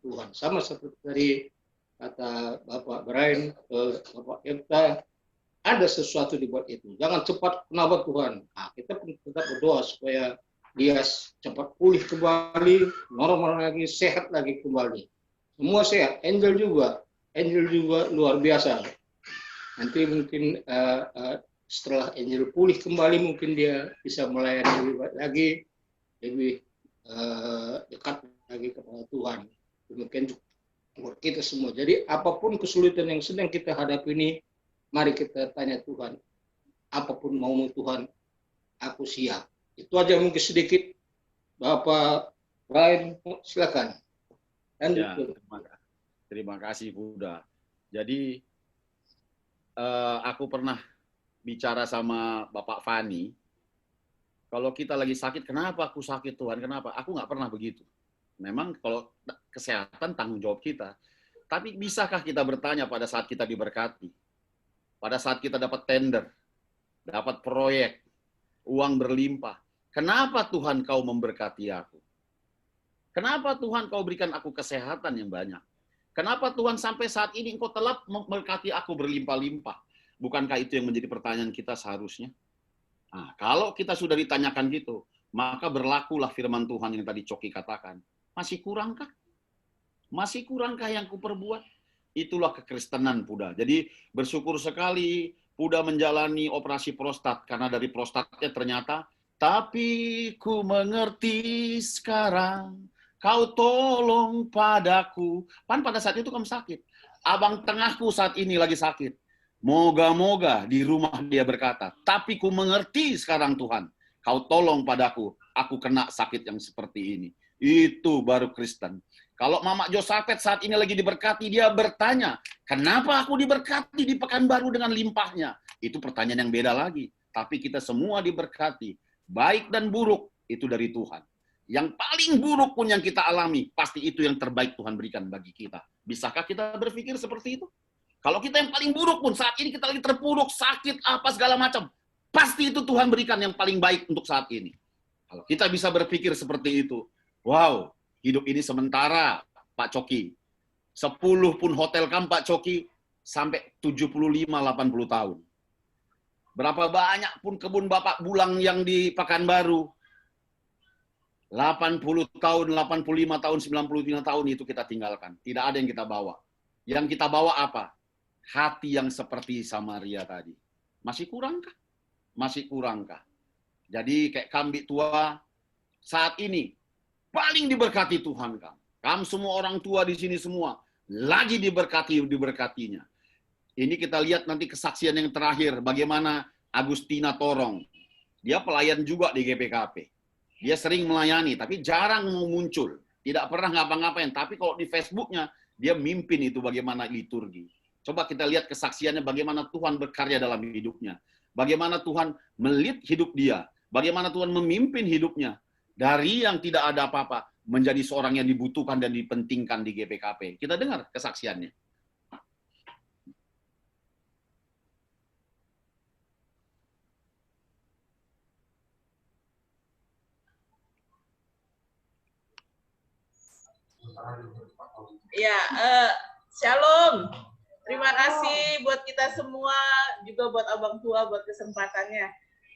Tuhan. Sama seperti tadi kata Bapak Brian, Bapak Epta, ada sesuatu di bawah itu. Jangan cepat, kenapa Tuhan? Nah, kita tetap berdoa supaya dia cepat pulih kembali, normal lagi, sehat lagi kembali. Semua sehat, Angel juga luar biasa. Nanti mungkin setelah Angel pulih kembali, mungkin dia bisa melayani lebih baik lagi, lebih dekat lagi kepada Tuhan. Demikian buat kita semua. Jadi apapun kesulitan yang sedang kita hadapi ini, mari kita tanya Tuhan, apapun maumu Tuhan, aku siap. Itu aja mungkin sedikit. Bapak Brian, silakan. Ya, terima kasih Buddha. Jadi aku pernah bicara sama Bapak Fani, kalau kita lagi sakit, kenapa aku sakit Tuhan, kenapa? Aku nggak pernah begitu. Memang kalau kesehatan tanggung jawab kita. Tapi bisakah kita bertanya pada saat kita diberkati? Pada saat kita dapat tender, dapat proyek, uang berlimpah. Kenapa Tuhan kau memberkati aku? Kenapa Tuhan kau berikan aku kesehatan yang banyak? Kenapa Tuhan sampai saat ini engkau telah memberkati aku berlimpah-limpah? Bukankah itu yang menjadi pertanyaan kita seharusnya? Nah, kalau kita sudah ditanyakan gitu, maka berlakulah firman Tuhan yang tadi Coki katakan. Masih kurangkah? Masih kurangkah yang kuperbuat? Itulah kekristenan Buddha. Jadi bersyukur sekali Buddha menjalani operasi prostat. Karena dari prostatnya ternyata, tapi ku mengerti sekarang, kau tolong padaku. Pada saat itu kamu sakit. Abang tengahku saat ini lagi sakit. Moga-moga di rumah dia berkata, tapi ku mengerti sekarang Tuhan, kau tolong padaku, aku kena sakit yang seperti ini. Itu baru Kristen. Kalau Mama Josaphat saat ini lagi diberkati, dia bertanya, kenapa aku diberkati di Pekanbaru dengan limpahnya? Itu pertanyaan yang beda lagi. Tapi kita semua diberkati, baik dan buruk, itu dari Tuhan. Yang paling buruk pun yang kita alami, pasti itu yang terbaik Tuhan berikan bagi kita. Bisakah kita berpikir seperti itu? Kalau kita yang paling buruk pun, saat ini kita lagi terpuruk, sakit, apa segala macam. Pasti itu Tuhan berikan yang paling baik untuk saat ini. Kalau kita bisa berpikir seperti itu, wow, hidup ini sementara, Pak Coki. 10 pun hotel kamu, Pak Coki, sampai 75-80 tahun. Berapa banyak pun kebun Bapak Bulang yang di Pekanbaru. 80 tahun, 85 tahun, 95 tahun itu kita tinggalkan. Tidak ada yang kita bawa. Yang kita bawa apa? Hati yang seperti Samaria tadi. Masih kurangkah? Masih kurangkah? Jadi kayak kambing tua, saat ini paling diberkati Tuhan kamu. Kamu semua orang tua di sini semua lagi diberkatinya. Ini kita lihat nanti kesaksian yang terakhir bagaimana Agustina Torong. Dia pelayan juga di GPKP. Dia sering melayani tapi jarang mau muncul. Tidak pernah ngapa-ngapain, tapi kalau di Facebooknya dia mimpin itu bagaimana liturgi. Coba kita lihat kesaksiannya bagaimana Tuhan berkarya dalam hidupnya. Bagaimana Tuhan melit hidup dia. Bagaimana Tuhan memimpin hidupnya. Dari yang tidak ada apa-apa, menjadi seorang yang dibutuhkan dan dipentingkan di GPKP. Kita dengar kesaksiannya. Ya, Shalom. Terima kasih buat kita semua, juga buat Abang Tua buat kesempatannya.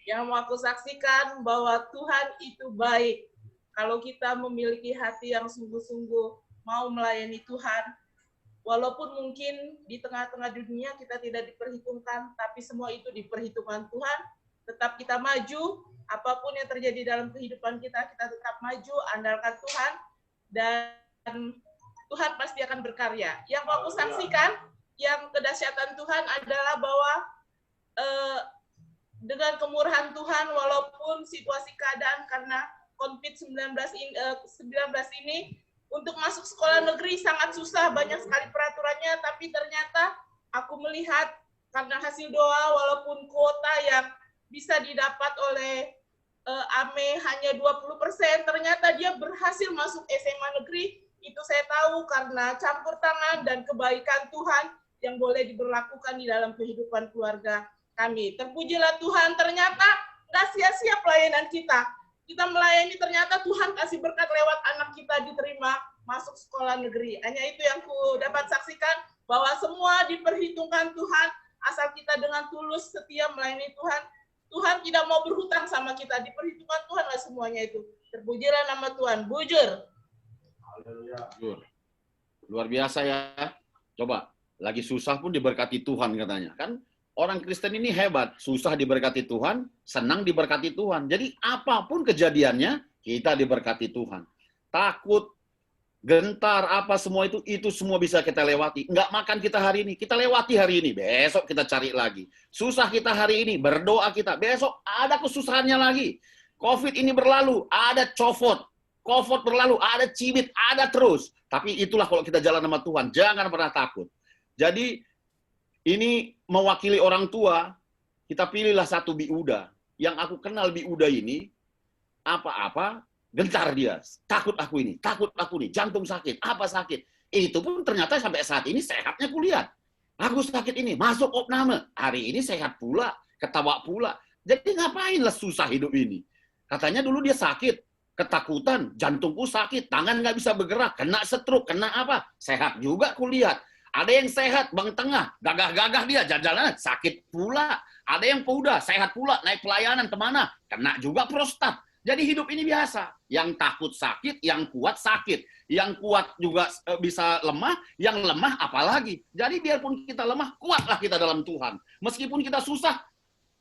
Yang mau aku saksikan bahwa Tuhan itu baik. Kalau kita memiliki hati yang sungguh-sungguh mau melayani Tuhan, walaupun mungkin di tengah-tengah dunia kita tidak diperhitungkan, tapi semua itu diperhitungkan Tuhan. Tetap kita maju, apapun yang terjadi dalam kehidupan kita, kita tetap maju, andalkan Tuhan, dan Tuhan pasti akan berkarya. Yang mau aku saksikan, yang kedahsyatan Tuhan adalah bahwa dengan kemurahan Tuhan, walaupun situasi keadaan karena COVID-19 ini, untuk masuk sekolah negeri sangat susah, banyak sekali peraturannya, tapi ternyata aku melihat karena hasil doa, walaupun kuota yang bisa didapat oleh AME hanya 20%, ternyata dia berhasil masuk SMA negeri. Itu saya tahu karena campur tangan dan kebaikan Tuhan yang boleh diberlakukan di dalam kehidupan keluarga kami. Terpujilah Tuhan, ternyata nggak sia-sia pelayanan kita. Kita melayani, ternyata Tuhan kasih berkat lewat anak kita diterima masuk sekolah negeri. Hanya itu yang ku dapat saksikan, bahwa semua diperhitungkan Tuhan, asal kita dengan tulus setia melayani Tuhan. Tuhan tidak mau berhutang sama kita, diperhitungkan Tuhan lah semuanya itu. Terpujilah nama Tuhan, bujur. Bujur. Luar biasa ya. Coba, lagi susah pun diberkati Tuhan katanya. Kan orang Kristen ini hebat, susah diberkati Tuhan, senang diberkati Tuhan. Jadi apapun kejadiannya, kita diberkati Tuhan. Takut, gentar, apa semua itu semua bisa kita lewati. Enggak makan kita hari ini, kita lewati hari ini. Besok kita cari lagi. Susah kita hari ini, berdoa kita. Besok ada kesusahannya lagi. COVID ini berlalu, ada cofot. COVID berlalu, ada cibit, ada terus. Tapi itulah kalau kita jalan sama Tuhan, jangan pernah takut. Jadi ini mewakili orang tua, kita pilihlah satu biuda. Yang aku kenal biuda ini, apa-apa, gentar dia. Takut aku ini, jantung sakit, apa sakit. Itu pun ternyata sampai saat ini sehatnya kulihat. Aku sakit ini, masuk opname. Hari ini sehat pula, ketawa pula. Jadi ngapainlah susah hidup ini. Katanya dulu dia sakit, ketakutan, jantungku sakit, tangan nggak bisa bergerak, kena stroke, kena apa. Sehat juga kulihat. Ada yang sehat, Bang Tengah, gagah-gagah dia, jalan-jalan, sakit pula. Ada yang pemuda, sehat pula, naik pelayanan kemana, kena juga prostat. Jadi hidup ini biasa. Yang takut sakit, yang kuat sakit. Yang kuat juga bisa lemah, yang lemah apalagi. Jadi biarpun kita lemah, kuatlah kita dalam Tuhan. Meskipun kita susah,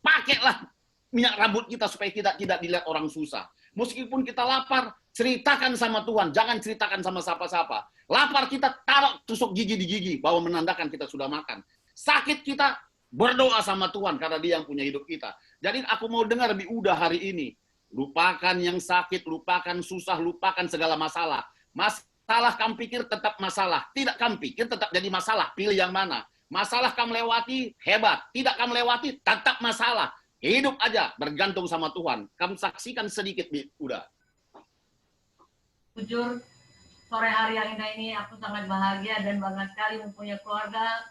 pakailah minyak rambut kita supaya kita tidak dilihat orang susah. Meskipun kita lapar, ceritakan sama Tuhan, jangan ceritakan sama siapa-siapa. Lapar kita taruh tusuk gigi di gigi bahwa menandakan kita sudah makan. Sakit kita berdoa sama Tuhan karena Dia yang punya hidup kita. Jadi aku mau dengar biuda hari ini. Lupakan yang sakit, lupakan susah, lupakan segala masalah. Masalah kamu pikir tetap masalah. Tidak kamu pikir tetap jadi masalah. Pilih yang mana. Masalah kamu lewati, hebat. Tidak kamu lewati, tetap masalah. Hidup aja, bergantung sama Tuhan. Kamu saksikan sedikit, udah. Jujur, sore hari yang indah ini aku sangat bahagia dan bangga sekali mempunyai keluarga.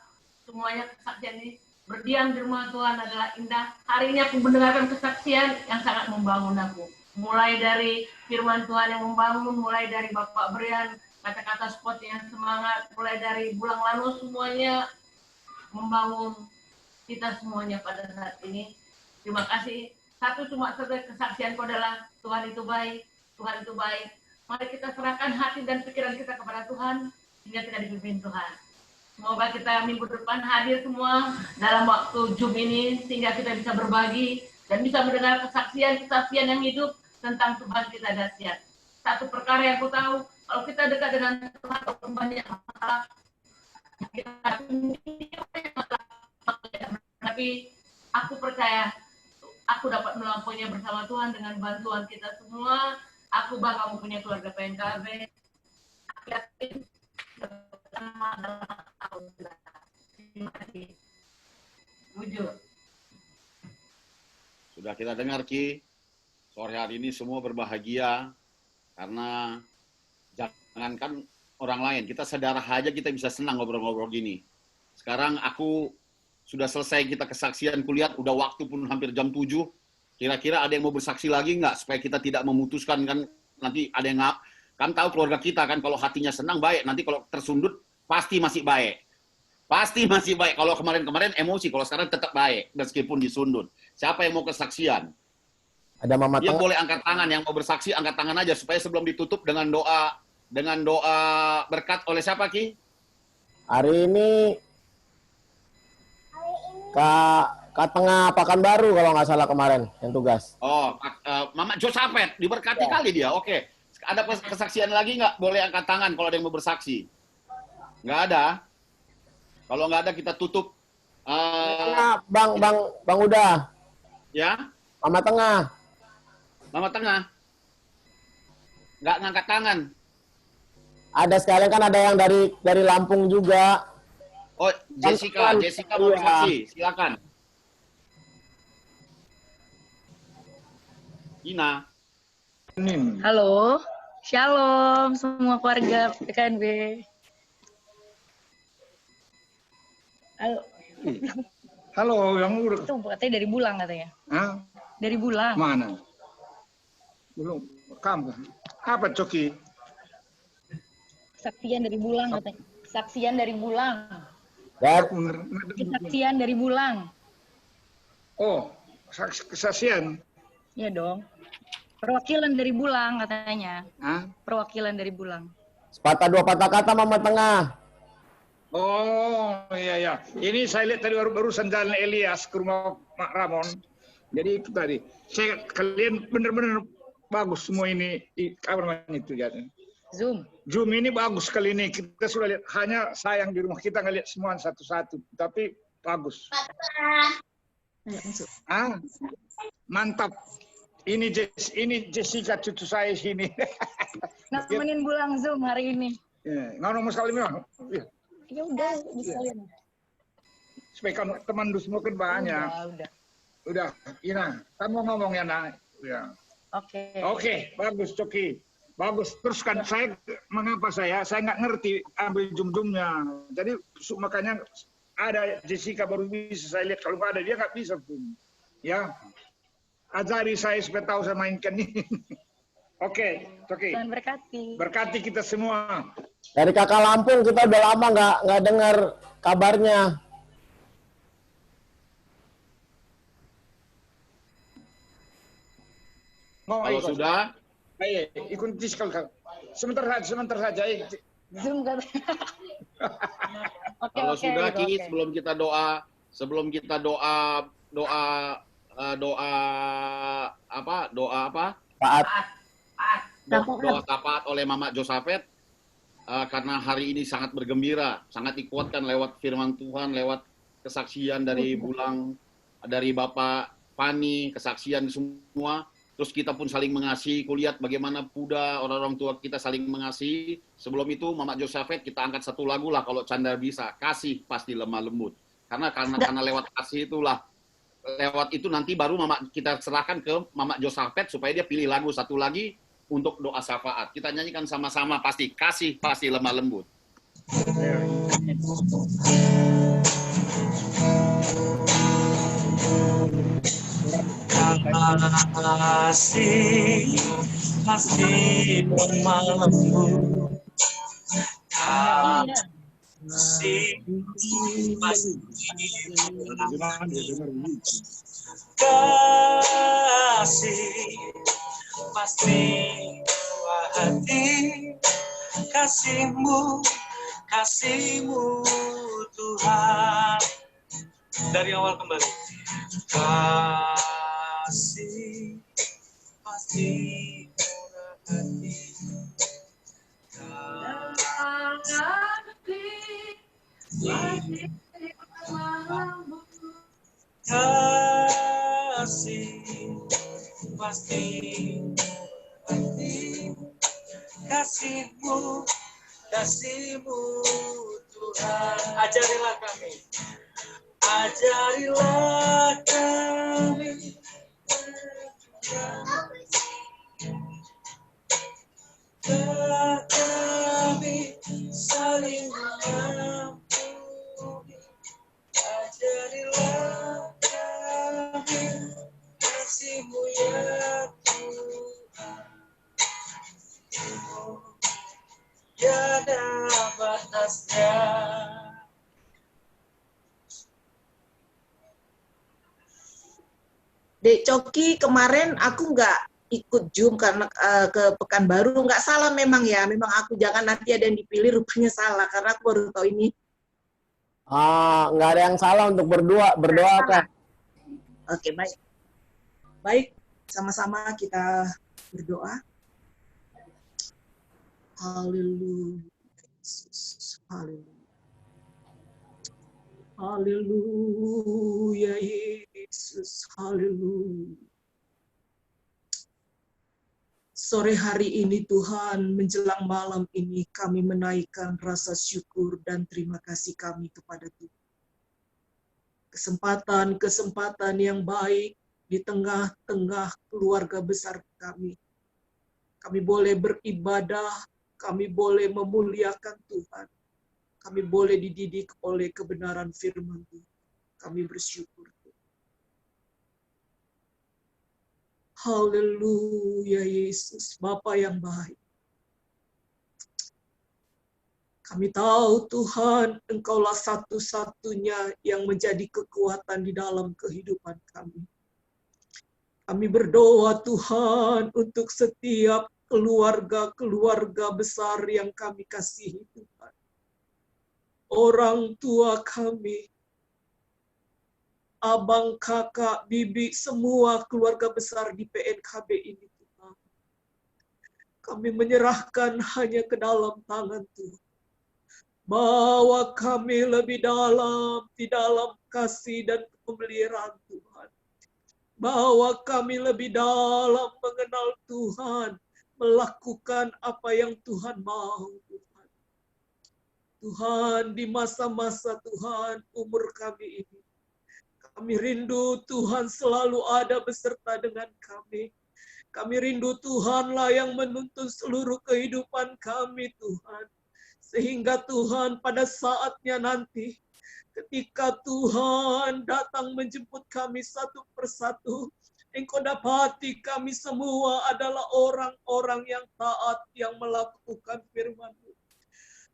Semuanya kesaksian ini, berdiam di rumah Tuhan adalah indah. Hari ini aku mendengarkan kesaksian yang sangat membangun aku. mulai dari firman Tuhan yang membangun, mulai dari Bapak Brian, kata-kata spot yang semangat, mulai dari Bulang Lano, semuanya membangun kita semuanya pada saat ini. Terima kasih. Satu cuma sebagai kesaksianku adalah Tuhan itu baik, Tuhan itu baik. Mari kita serahkan hati dan pikiran kita kepada Tuhan, sehingga kita dipimpin Tuhan. Semoga kita minggu depan hadir semua dalam waktu Zoom ini, sehingga kita bisa berbagi dan bisa mendengar kesaksian-kesaksian yang hidup tentang Tuhan kita dahsyat. Satu perkara yang aku tahu, kalau kita dekat dengan Tuhan, banyak masalah. Tapi aku percaya aku dapat melampauinya bersama Tuhan dengan bantuan kita semua. Aku bangga mempunyai keluarga PNKB. Aku yakin bersama dalam tahun. Terima kasih. Jujur. Sudah kita dengar, Ki. Sore hari ini semua berbahagia karena jangankan orang lain, kita saudara aja kita bisa senang ngobrol-ngobrol gini. Sekarang aku sudah selesai kita kesaksian kulihat, udah waktu pun hampir jam 7. Kira-kira ada yang mau bersaksi lagi nggak? Supaya kita tidak memutuskan kan, nanti ada yang kan tahu keluarga kita kan, kalau hatinya senang baik, nanti kalau tersundut pasti masih baik. Pasti masih baik. Kalau kemarin-kemarin emosi, kalau sekarang tetap baik meskipun disundut. Siapa yang mau kesaksian? Ada Mama Dia Tengah. boleh angkat tangan, yang mau bersaksi angkat tangan aja supaya sebelum ditutup dengan doa berkat oleh siapa, Ki? Hari ini Kak Tengah Pekanbaru kalau nggak salah kemarin yang tugas. Oh, Mama Josapet, diberkati kali dia. Oke. Ada kesaksian lagi nggak? Boleh angkat tangan kalau ada yang mau bersaksi. Nggak ada? Kalau nggak ada kita tutup. Bang Uda. Ya? Mama Tengah. Mama Tengah. Nggak ngangkat tangan. Ada sekalian kan ada yang dari Lampung juga. Oh, Jessica mau bersaksi. Silakan. Ina. Halo, shalom semua keluarga PKNB. Halo. Halo, yang udah. Itu katanya dari Bulang katanya. Hah? Dari Bulang. Mana? Belum. Kamu. Apa, Coki? Kesaksian dari Bulang katanya. Kesaksian dari Bulang. Aku Kesaksian dari Bulang. Oh, kesaksian. Iya dong. Perwakilan dari Bulang katanya. Hah? Perwakilan dari Bulang. Sepatah dua patah kata Mama Tengah. Oh, iya. Ini saya lihat tadi barusan jalan Elias ke rumah Mak Ramon. Jadi itu tadi. Kalian benar-benar bagus semua ini. Apa namanya itu ya? Zoom ini bagus kali ini. Kita sudah lihat. Hanya sayang di rumah kita nggak lihat semua satu-satu. Tapi bagus. Mantap. Ini Jessica cucu saya sini. Nemenin Bulang Zoom hari ini. Nggak nomor sekali memang. Ya udah, bisa lihat. Supaya kan teman semua kan banyak. Udah. Ina, kamu ngomong ya, Nak. Ya. Oke, bagus, Coki. Bagus. Terus kan mengapa saya nggak ngerti ambil zoom-zoomnya. Jadi makanya ada Jessica baru bisa saya lihat. Kalau nggak ada dia nggak bisa pun. Ya. Ajari saya supaya tahu saya mainkan ini. Oke. Tuhan berkati. Berkati kita semua. Dari Kakak Lampung kita udah lama nggak dengar kabarnya. Kalau sudah, ikuti sekali. Sebentar saja. Zoom kan. Kalau sudah, Ki, sebelum kita doa doa taat oleh Mama Josapet, karena hari ini sangat bergembira, sangat dikuatkan lewat firman Tuhan, lewat kesaksian dari Bulang, dari Bapak Pani, kesaksian semua. Terus kita pun saling mengasihi, kulihat bagaimana Puda, orang-orang tua kita saling mengasihi. Sebelum itu, Mama Josapet, kita angkat satu lagu lah kalau Chandra bisa. Kasih pasti lemah lembut. Karena lewat kasih itulah, lewat itu nanti baru kita serahkan ke Mama Josapet supaya dia pilih lagu satu lagi untuk doa syafaat. Kita nyanyikan sama-sama pasti. Kasih pasti lemah lembut. Kasih pasti mampu. Kasih pasti kasih pasti buah hati. Kasihmu Tuhan. Dari awal kembali. Kasih pasti murah hati. Kasih pasti murah hati. Kasihmu Tuhan. Ajarilah kami kami saling mengampuni. Ajarilah kami kasih-Mu ya Tuhan. Tiada batasnya. Dek Coki, kemarin aku nggak ikut Zoom karena ke Pekanbaru. Nggak salah memang ya, memang aku jangan nanti ada yang dipilih rupanya salah, karena aku baru tahu ini. Nggak ada yang salah untuk berdoa Kak. Oke, baik. Baik, sama-sama kita berdoa. Haleluya, Yesus. Haleluya. Haleluya, Yesus. Haleluya. Sore hari ini Tuhan, menjelang malam ini kami menaikkan rasa syukur dan terima kasih kami kepada Tuhan. Kesempatan yang baik di tengah-tengah keluarga besar kami. Kami boleh beribadah, kami boleh memuliakan Tuhan. Kami boleh dididik oleh kebenaran firman Tuhan. Kami bersyukur. Haleluya Yesus, Bapa yang baik. Kami tahu Tuhan, Engkaulah satu-satunya yang menjadi kekuatan di dalam kehidupan kami. Kami berdoa Tuhan untuk setiap keluarga besar yang kami kasihi Tuhan. Orang tua kami, abang, kakak, bibi, semua keluarga besar di PNKB ini Tuhan. Kami menyerahkan hanya ke dalam tangan Tuhan. Bawa kami lebih dalam, di dalam kasih dan pemeliharaan Tuhan. Bawa kami lebih dalam mengenal Tuhan, melakukan apa yang Tuhan mau Tuhan. Tuhan, di masa-masa Tuhan, umur kami ini, kami rindu Tuhan selalu ada beserta dengan kami. Kami rindu Tuhanlah yang menuntun seluruh kehidupan kami Tuhan. Sehingga Tuhan pada saatnya nanti, ketika Tuhan datang menjemput kami satu persatu, Engkau dapati kami semua adalah orang-orang yang taat, yang melakukan firman-Mu.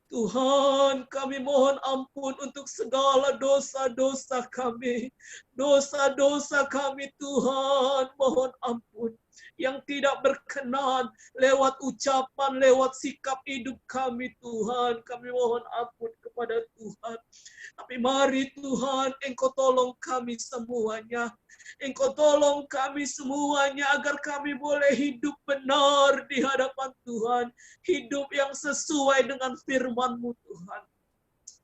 Tuhan, kami mohon ampun untuk segala dosa-dosa kami. Dosa-dosa kami, Tuhan, mohon ampun. Yang tidak berkenan lewat ucapan, lewat sikap hidup kami, Tuhan. Kami mohon ampun kepada Tuhan. Tapi mari Tuhan, Engkau tolong kami semuanya. Engkau tolong kami semuanya agar kami boleh hidup benar di hadapan Tuhan. Hidup yang sesuai dengan firman-Mu Tuhan.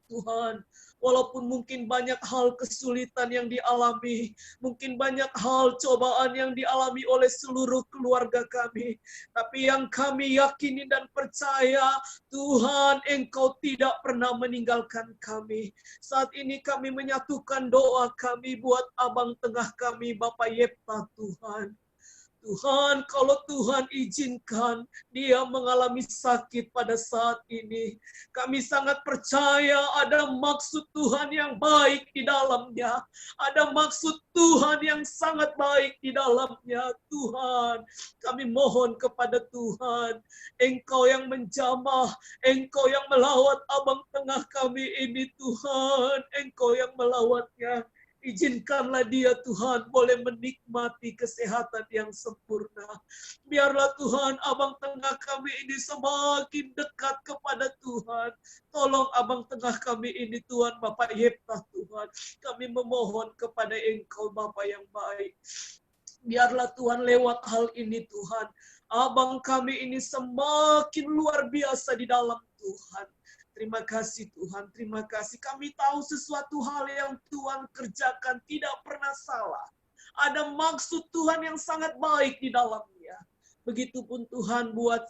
Tuhan, walaupun mungkin banyak hal kesulitan yang dialami, mungkin banyak hal cobaan yang dialami oleh seluruh keluarga kami, tapi yang kami yakini dan percaya, Tuhan, Engkau tidak pernah meninggalkan kami. Saat ini kami menyatukan doa kami buat abang tengah kami, Bapak Yepta Tuhan. Tuhan, kalau Tuhan izinkan dia mengalami sakit pada saat ini, kami sangat percaya ada maksud Tuhan yang baik di dalamnya. Ada maksud Tuhan yang sangat baik di dalamnya. Tuhan, kami mohon kepada Tuhan, Engkau yang menjamah, Engkau yang melawat abang tengah kami ini Tuhan, Engkau yang melawatnya. Izinkanlah dia Tuhan boleh menikmati kesehatan yang sempurna. Biarlah Tuhan abang tengah kami ini semakin dekat kepada Tuhan. Tolong abang tengah kami ini Tuhan Bapak Yeftah Tuhan. Kami memohon kepada Engkau Bapak yang baik. Biarlah Tuhan lewat hal ini Tuhan. Abang kami ini semakin luar biasa di dalam Tuhan. Terima kasih Tuhan, terima kasih. Kami tahu sesuatu hal yang Tuhan kerjakan tidak pernah salah. Ada maksud Tuhan yang sangat baik di dalamnya. Begitupun Tuhan buat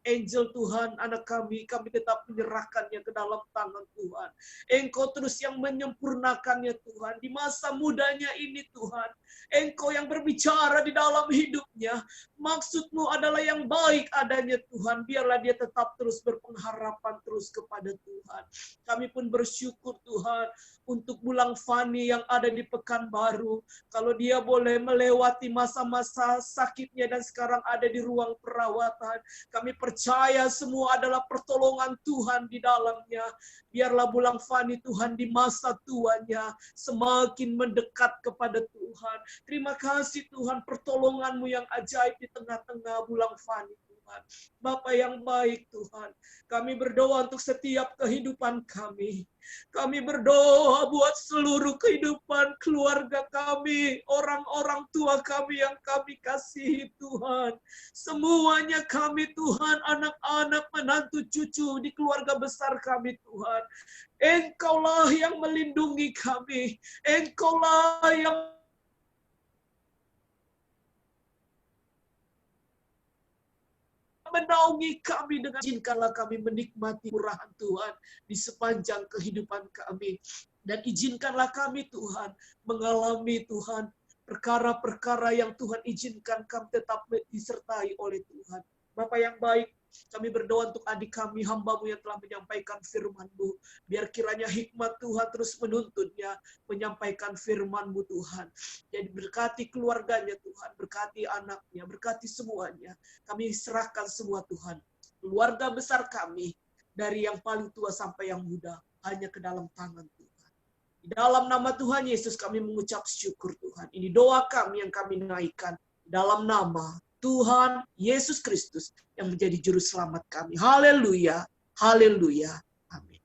angel Tuhan, anak kami tetap menyerahkannya ke dalam tangan Tuhan. Engkau terus yang menyempurnakannya Tuhan. Di masa mudanya ini Tuhan, Engkau yang berbicara di dalam hidupnya. Maksud-Mu adalah yang baik adanya Tuhan. Biarlah dia tetap terus berpengharapan terus kepada Tuhan. Kami pun bersyukur Tuhan untuk Bulang Fani yang ada di Pekanbaru. Kalau dia boleh melewati masa-masa sakitnya dan sekarang ada di ruang perawatan. Kami percaya semua adalah pertolongan Tuhan di dalamnya. Biarlah Bulang Fani Tuhan di masa tuanya semakin mendekat kepada Tuhan. Terima kasih Tuhan pertolongan-Mu yang ajaib di tengah-tengah Bulang Fani Tuhan. Bapa yang baik Tuhan, kami berdoa untuk setiap kehidupan kami. Kami berdoa buat seluruh kehidupan keluarga kami, orang-orang tua kami yang kami kasihi Tuhan. Semuanya kami Tuhan, anak-anak, menantu, cucu di keluarga besar kami Tuhan. Engkaulah yang melindungi kami. Engkaulah yang menaungi kami dengan izinkanlah kami menikmati murahan Tuhan di sepanjang kehidupan kami. Dan izinkanlah kami Tuhan mengalami Tuhan perkara-perkara yang Tuhan izinkan kami tetap disertai oleh Tuhan. Bapa yang baik, kami berdoa untuk adik kami, hamba-Mu yang telah menyampaikan firman-Mu. Biar kiranya hikmat Tuhan terus menuntunnya, menyampaikan firman-Mu Tuhan. Jadi berkati keluarganya Tuhan, berkati anaknya, berkati semuanya. Kami serahkan semua Tuhan. Keluarga besar kami, dari yang paling tua sampai yang muda, hanya ke dalam tangan Tuhan. Di dalam nama Tuhan Yesus kami mengucap syukur Tuhan. Ini doa kami yang kami naikkan. Dalam nama Tuhan Yesus Kristus yang menjadi juru selamat kami. Haleluya, haleluya, amin.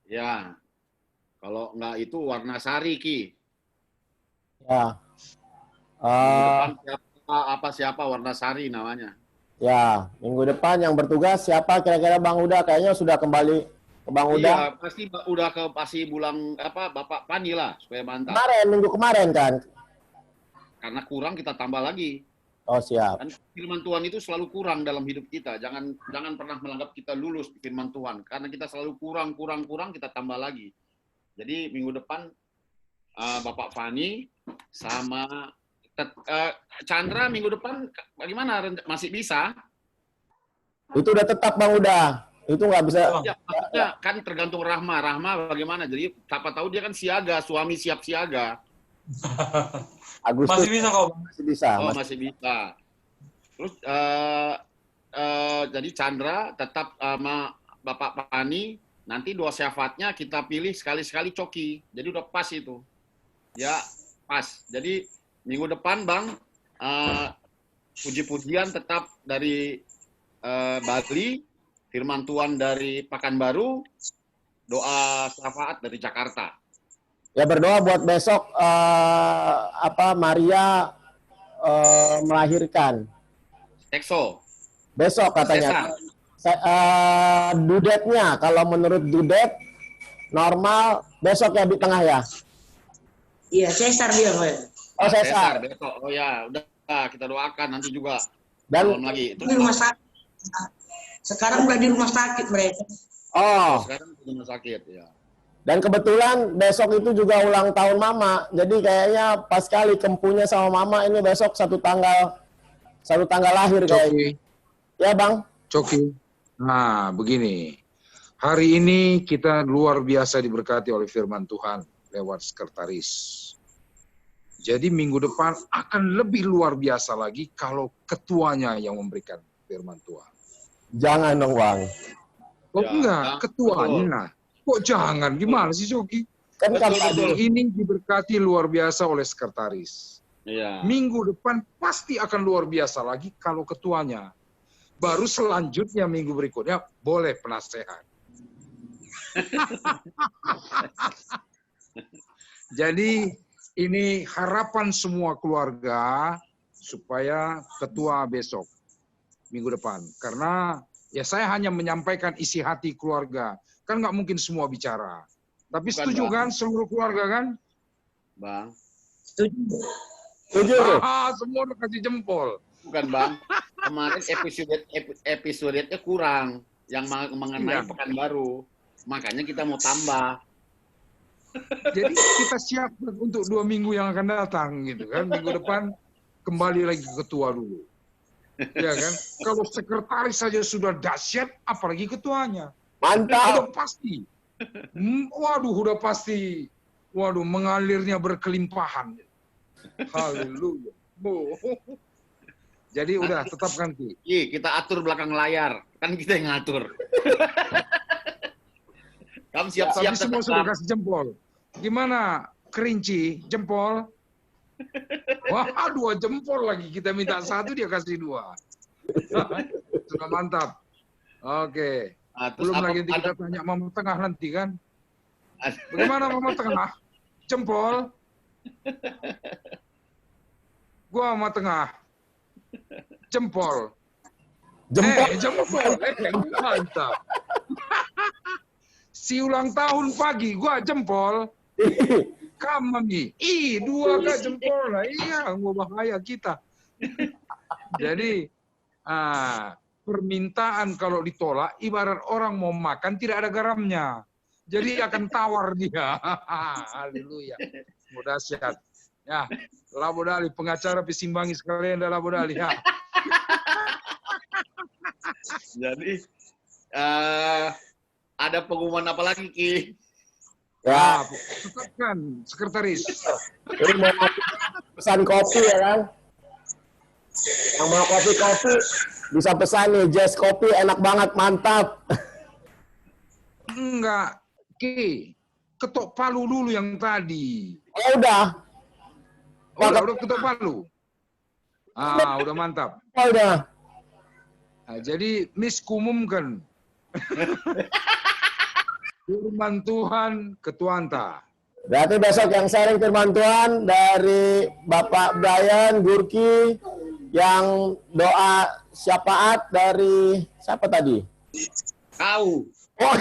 Ya, kalau enggak itu warna sari Ki. Ya. Siapa warna sari namanya? Ya, minggu depan yang bertugas siapa kira-kira Bang Huda? Kayaknya sudah kembali ke Bang Huda. Iya, pasti Bulang Bapak Pani lah supaya mantap. Minggu kemarin kan. Karena kurang kita tambah lagi. Oh siap. Dan firman Tuhan itu selalu kurang dalam hidup kita. Jangan pernah menganggap kita lulus firman Tuhan. Karena kita selalu kurang, kita tambah lagi. Jadi minggu depan Bapak Fani sama Chandra minggu depan bagaimana? Masih bisa? Itu udah tetap Bang Huda. Itu nggak bisa. Ya, maksudnya kan tergantung Rahma. Rahma bagaimana? Jadi siapa tahu dia kan siaga, suami siap siaga. Agustus masih bisa kok. Masih bisa. Masih bisa. Terus jadi Chandra tetap sama Bapak Pani, nanti doa syafaatnya kita pilih sekali-sekali Coki. Jadi udah pas itu. Ya, pas. Jadi minggu depan Bang, puji-pujian tetap dari Bali, firman Tuhan dari Pekanbaru, doa syafaat dari Jakarta. Ya berdoa buat besok Maria melahirkan. Exo. Besok katanya. Dudetnya kalau menurut dudet normal besok ya di tengah ya. Iya, Cesar dia. Oh Cesar. Besok. Oh ya, udah kita doakan nanti juga. Dan lagi. Di rumah sakit. Sekarang udah di rumah sakit mereka. Oh. Sekarang di rumah sakit ya. Dan kebetulan besok itu juga ulang tahun Mama. Jadi kayaknya pas kali kempunya sama Mama ini besok satu tanggal lahir kayaknya. Ya Bang. Coki. Nah, begini. Hari ini kita luar biasa diberkati oleh firman Tuhan lewat sekretaris. Jadi minggu depan akan lebih luar biasa lagi kalau ketuanya yang memberikan firman Tuhan. Jangan dong Bang. Oh enggak, ketuanya. Kok jangan? Gimana sih Coki? Kan ini diberkati luar biasa oleh sekretaris. Iya. Minggu depan pasti akan luar biasa lagi kalau ketuanya. Baru selanjutnya minggu berikutnya boleh penasehat. Jadi ini harapan semua keluarga supaya ketua besok minggu depan. Karena ya saya hanya menyampaikan isi hati keluarga. Kan nggak mungkin semua bicara. Tapi Bukan, setuju Bang. kan seluruh keluarga kan? Bang. Setuju. Semua udah kasih jempol. Bukan Bang. Kemarin episode-nya kurang. Yang mengenai Iya. Pekanbaru. Makanya kita mau tambah. Jadi kita siap untuk 2 minggu yang akan datang gitu kan. Minggu depan kembali lagi ke ketua dulu. Ya kan? Kalau sekretaris saja sudah dahsyat, apalagi ketuanya. Mantap. Udah pasti. Waduh, udah pasti. Waduh, mengalirnya berkelimpahan. Haleluya. Jadi udah tetapkan Ki. Kita atur belakang layar. Kan kita yang ngatur. Kamu siap-siap Tapi semua sudah tetap. kasih jempol. Gimana? Kerinci, jempol. Wah, 2 jempol lagi. Kita minta 1, dia kasih 2. Sudah mantap. Oke. Nah, terus Belum apa- lagi nanti kita tanya Mama Tengah nanti kan. Bagaimana Mama Tengah? Jempol. Gua Mama Tengah. Jempol. Jempol. Mantap. Si ulang tahun pagi, gua jempol. Kamu nih, 2 gak jempol lah. Iya, gua bahaya kita. Jadi, permintaan kalau ditolak, ibarat orang mau makan tidak ada garamnya. Jadi akan tawar dia. Haleluya. Mudah dahsyat. Ya, Labodali, pengacara pisimbangi sekalian dah Labodali. Ya. Jadi ada pengumuman apa lagi Ki? Ya, Tetapkan sekretaris. ini mau pesan kopi ya kan? Yang mau kopi-kopi bisa pesan nih, Jazz Kopi enak banget, mantap. Enggak, Ki. Ketok palu dulu yang tadi. Oh udah. Udah ketok palu. Udah mantap. Oh udah. Nah, jadi miskumumkan. Firman Tuhan Ketuanta. Berarti besok yang sharing firman Tuhan dari Bapak Brian Gurki, yang doa syafaat dari siapa tadi? Kau. Oh.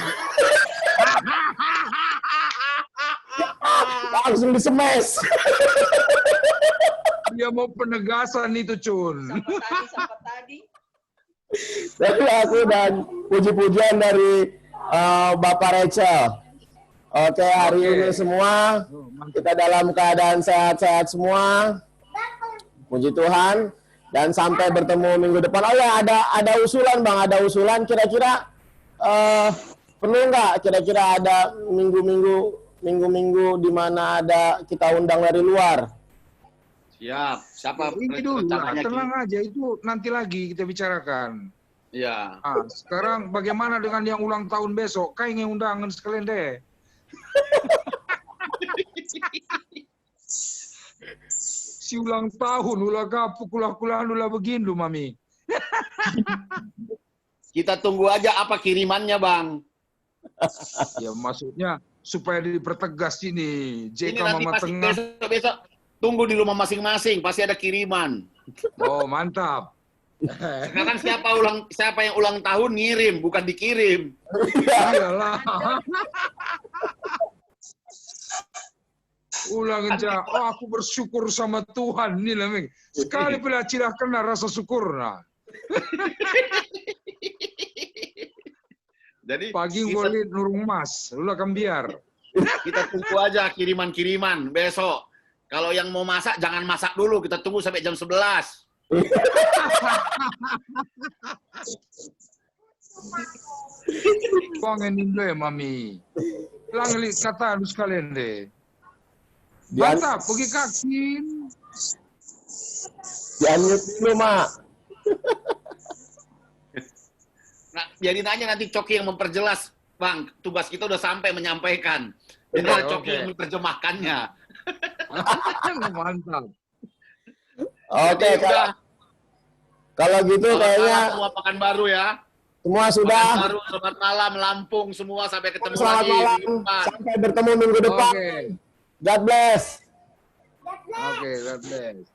Langsung disemes. Dia mau penegasan itu, Cun. Sampai tadi. Dari aku dan puji-pujian dari Bapak Rachel. Oke, hari ini semua kita dalam keadaan sehat-sehat semua. Puji Tuhan. Dan sampai bertemu minggu depan. Oh ya, ada usulan Bang, ada usulan. Kira-kira perlu nggak? Kira-kira ada minggu-minggu di mana ada kita undang dari luar. Siap. Siapa Ini dulu, rencananya, Ki? tenang aja. Itu nanti lagi kita bicarakan. Iya. Sekarang bagaimana dengan yang ulang tahun besok? Kayaknya undangan sekalian deh. Si ulang tahun, ulah kapuk, ulah begini, Mami. Kita tunggu aja apa kirimannya, Bang. Ya maksudnya supaya dipertegas ini. Ini JK nanti Mama pasti Tengah. besok tunggu di rumah masing-masing, pasti ada kiriman. Oh, mantap. Sekarang siapa yang ulang tahun ngirim, bukan dikirim. Iyalah. Ulang aja. Oh, aku bersyukur sama Tuhan nih lah, Ming. Sekali bila cirah kena rasa syukur nah. Jadi Pagi kita- boleh nurung mas, lu akan biar. Kita tunggu aja kiriman-kiriman besok. Kalau yang mau masak, jangan masak dulu. Kita tunggu sampai jam 11. Buangin dulu ya, Mami. Lang kata lu sekalian deh. Dian- Mantap, pergi kaki. Di-unmute dulu, Mak. Nah, biarin aja nanti Coki yang memperjelas, Bang. Tugas kita udah sampai menyampaikan. Jadi Oke, Coki oke. yang menerjemahkannya. Mantap. Oke, Jadi udah. kalau gitu Selamat kayaknya malam semua Pekanbaru ya. semua sudah. Pekanbaru, selamat malam Lampung semua, sampai ketemu Selamat lagi. malam. Minggu depan. Sampai bertemu minggu depan. Oke. God bless. Oke, God bless.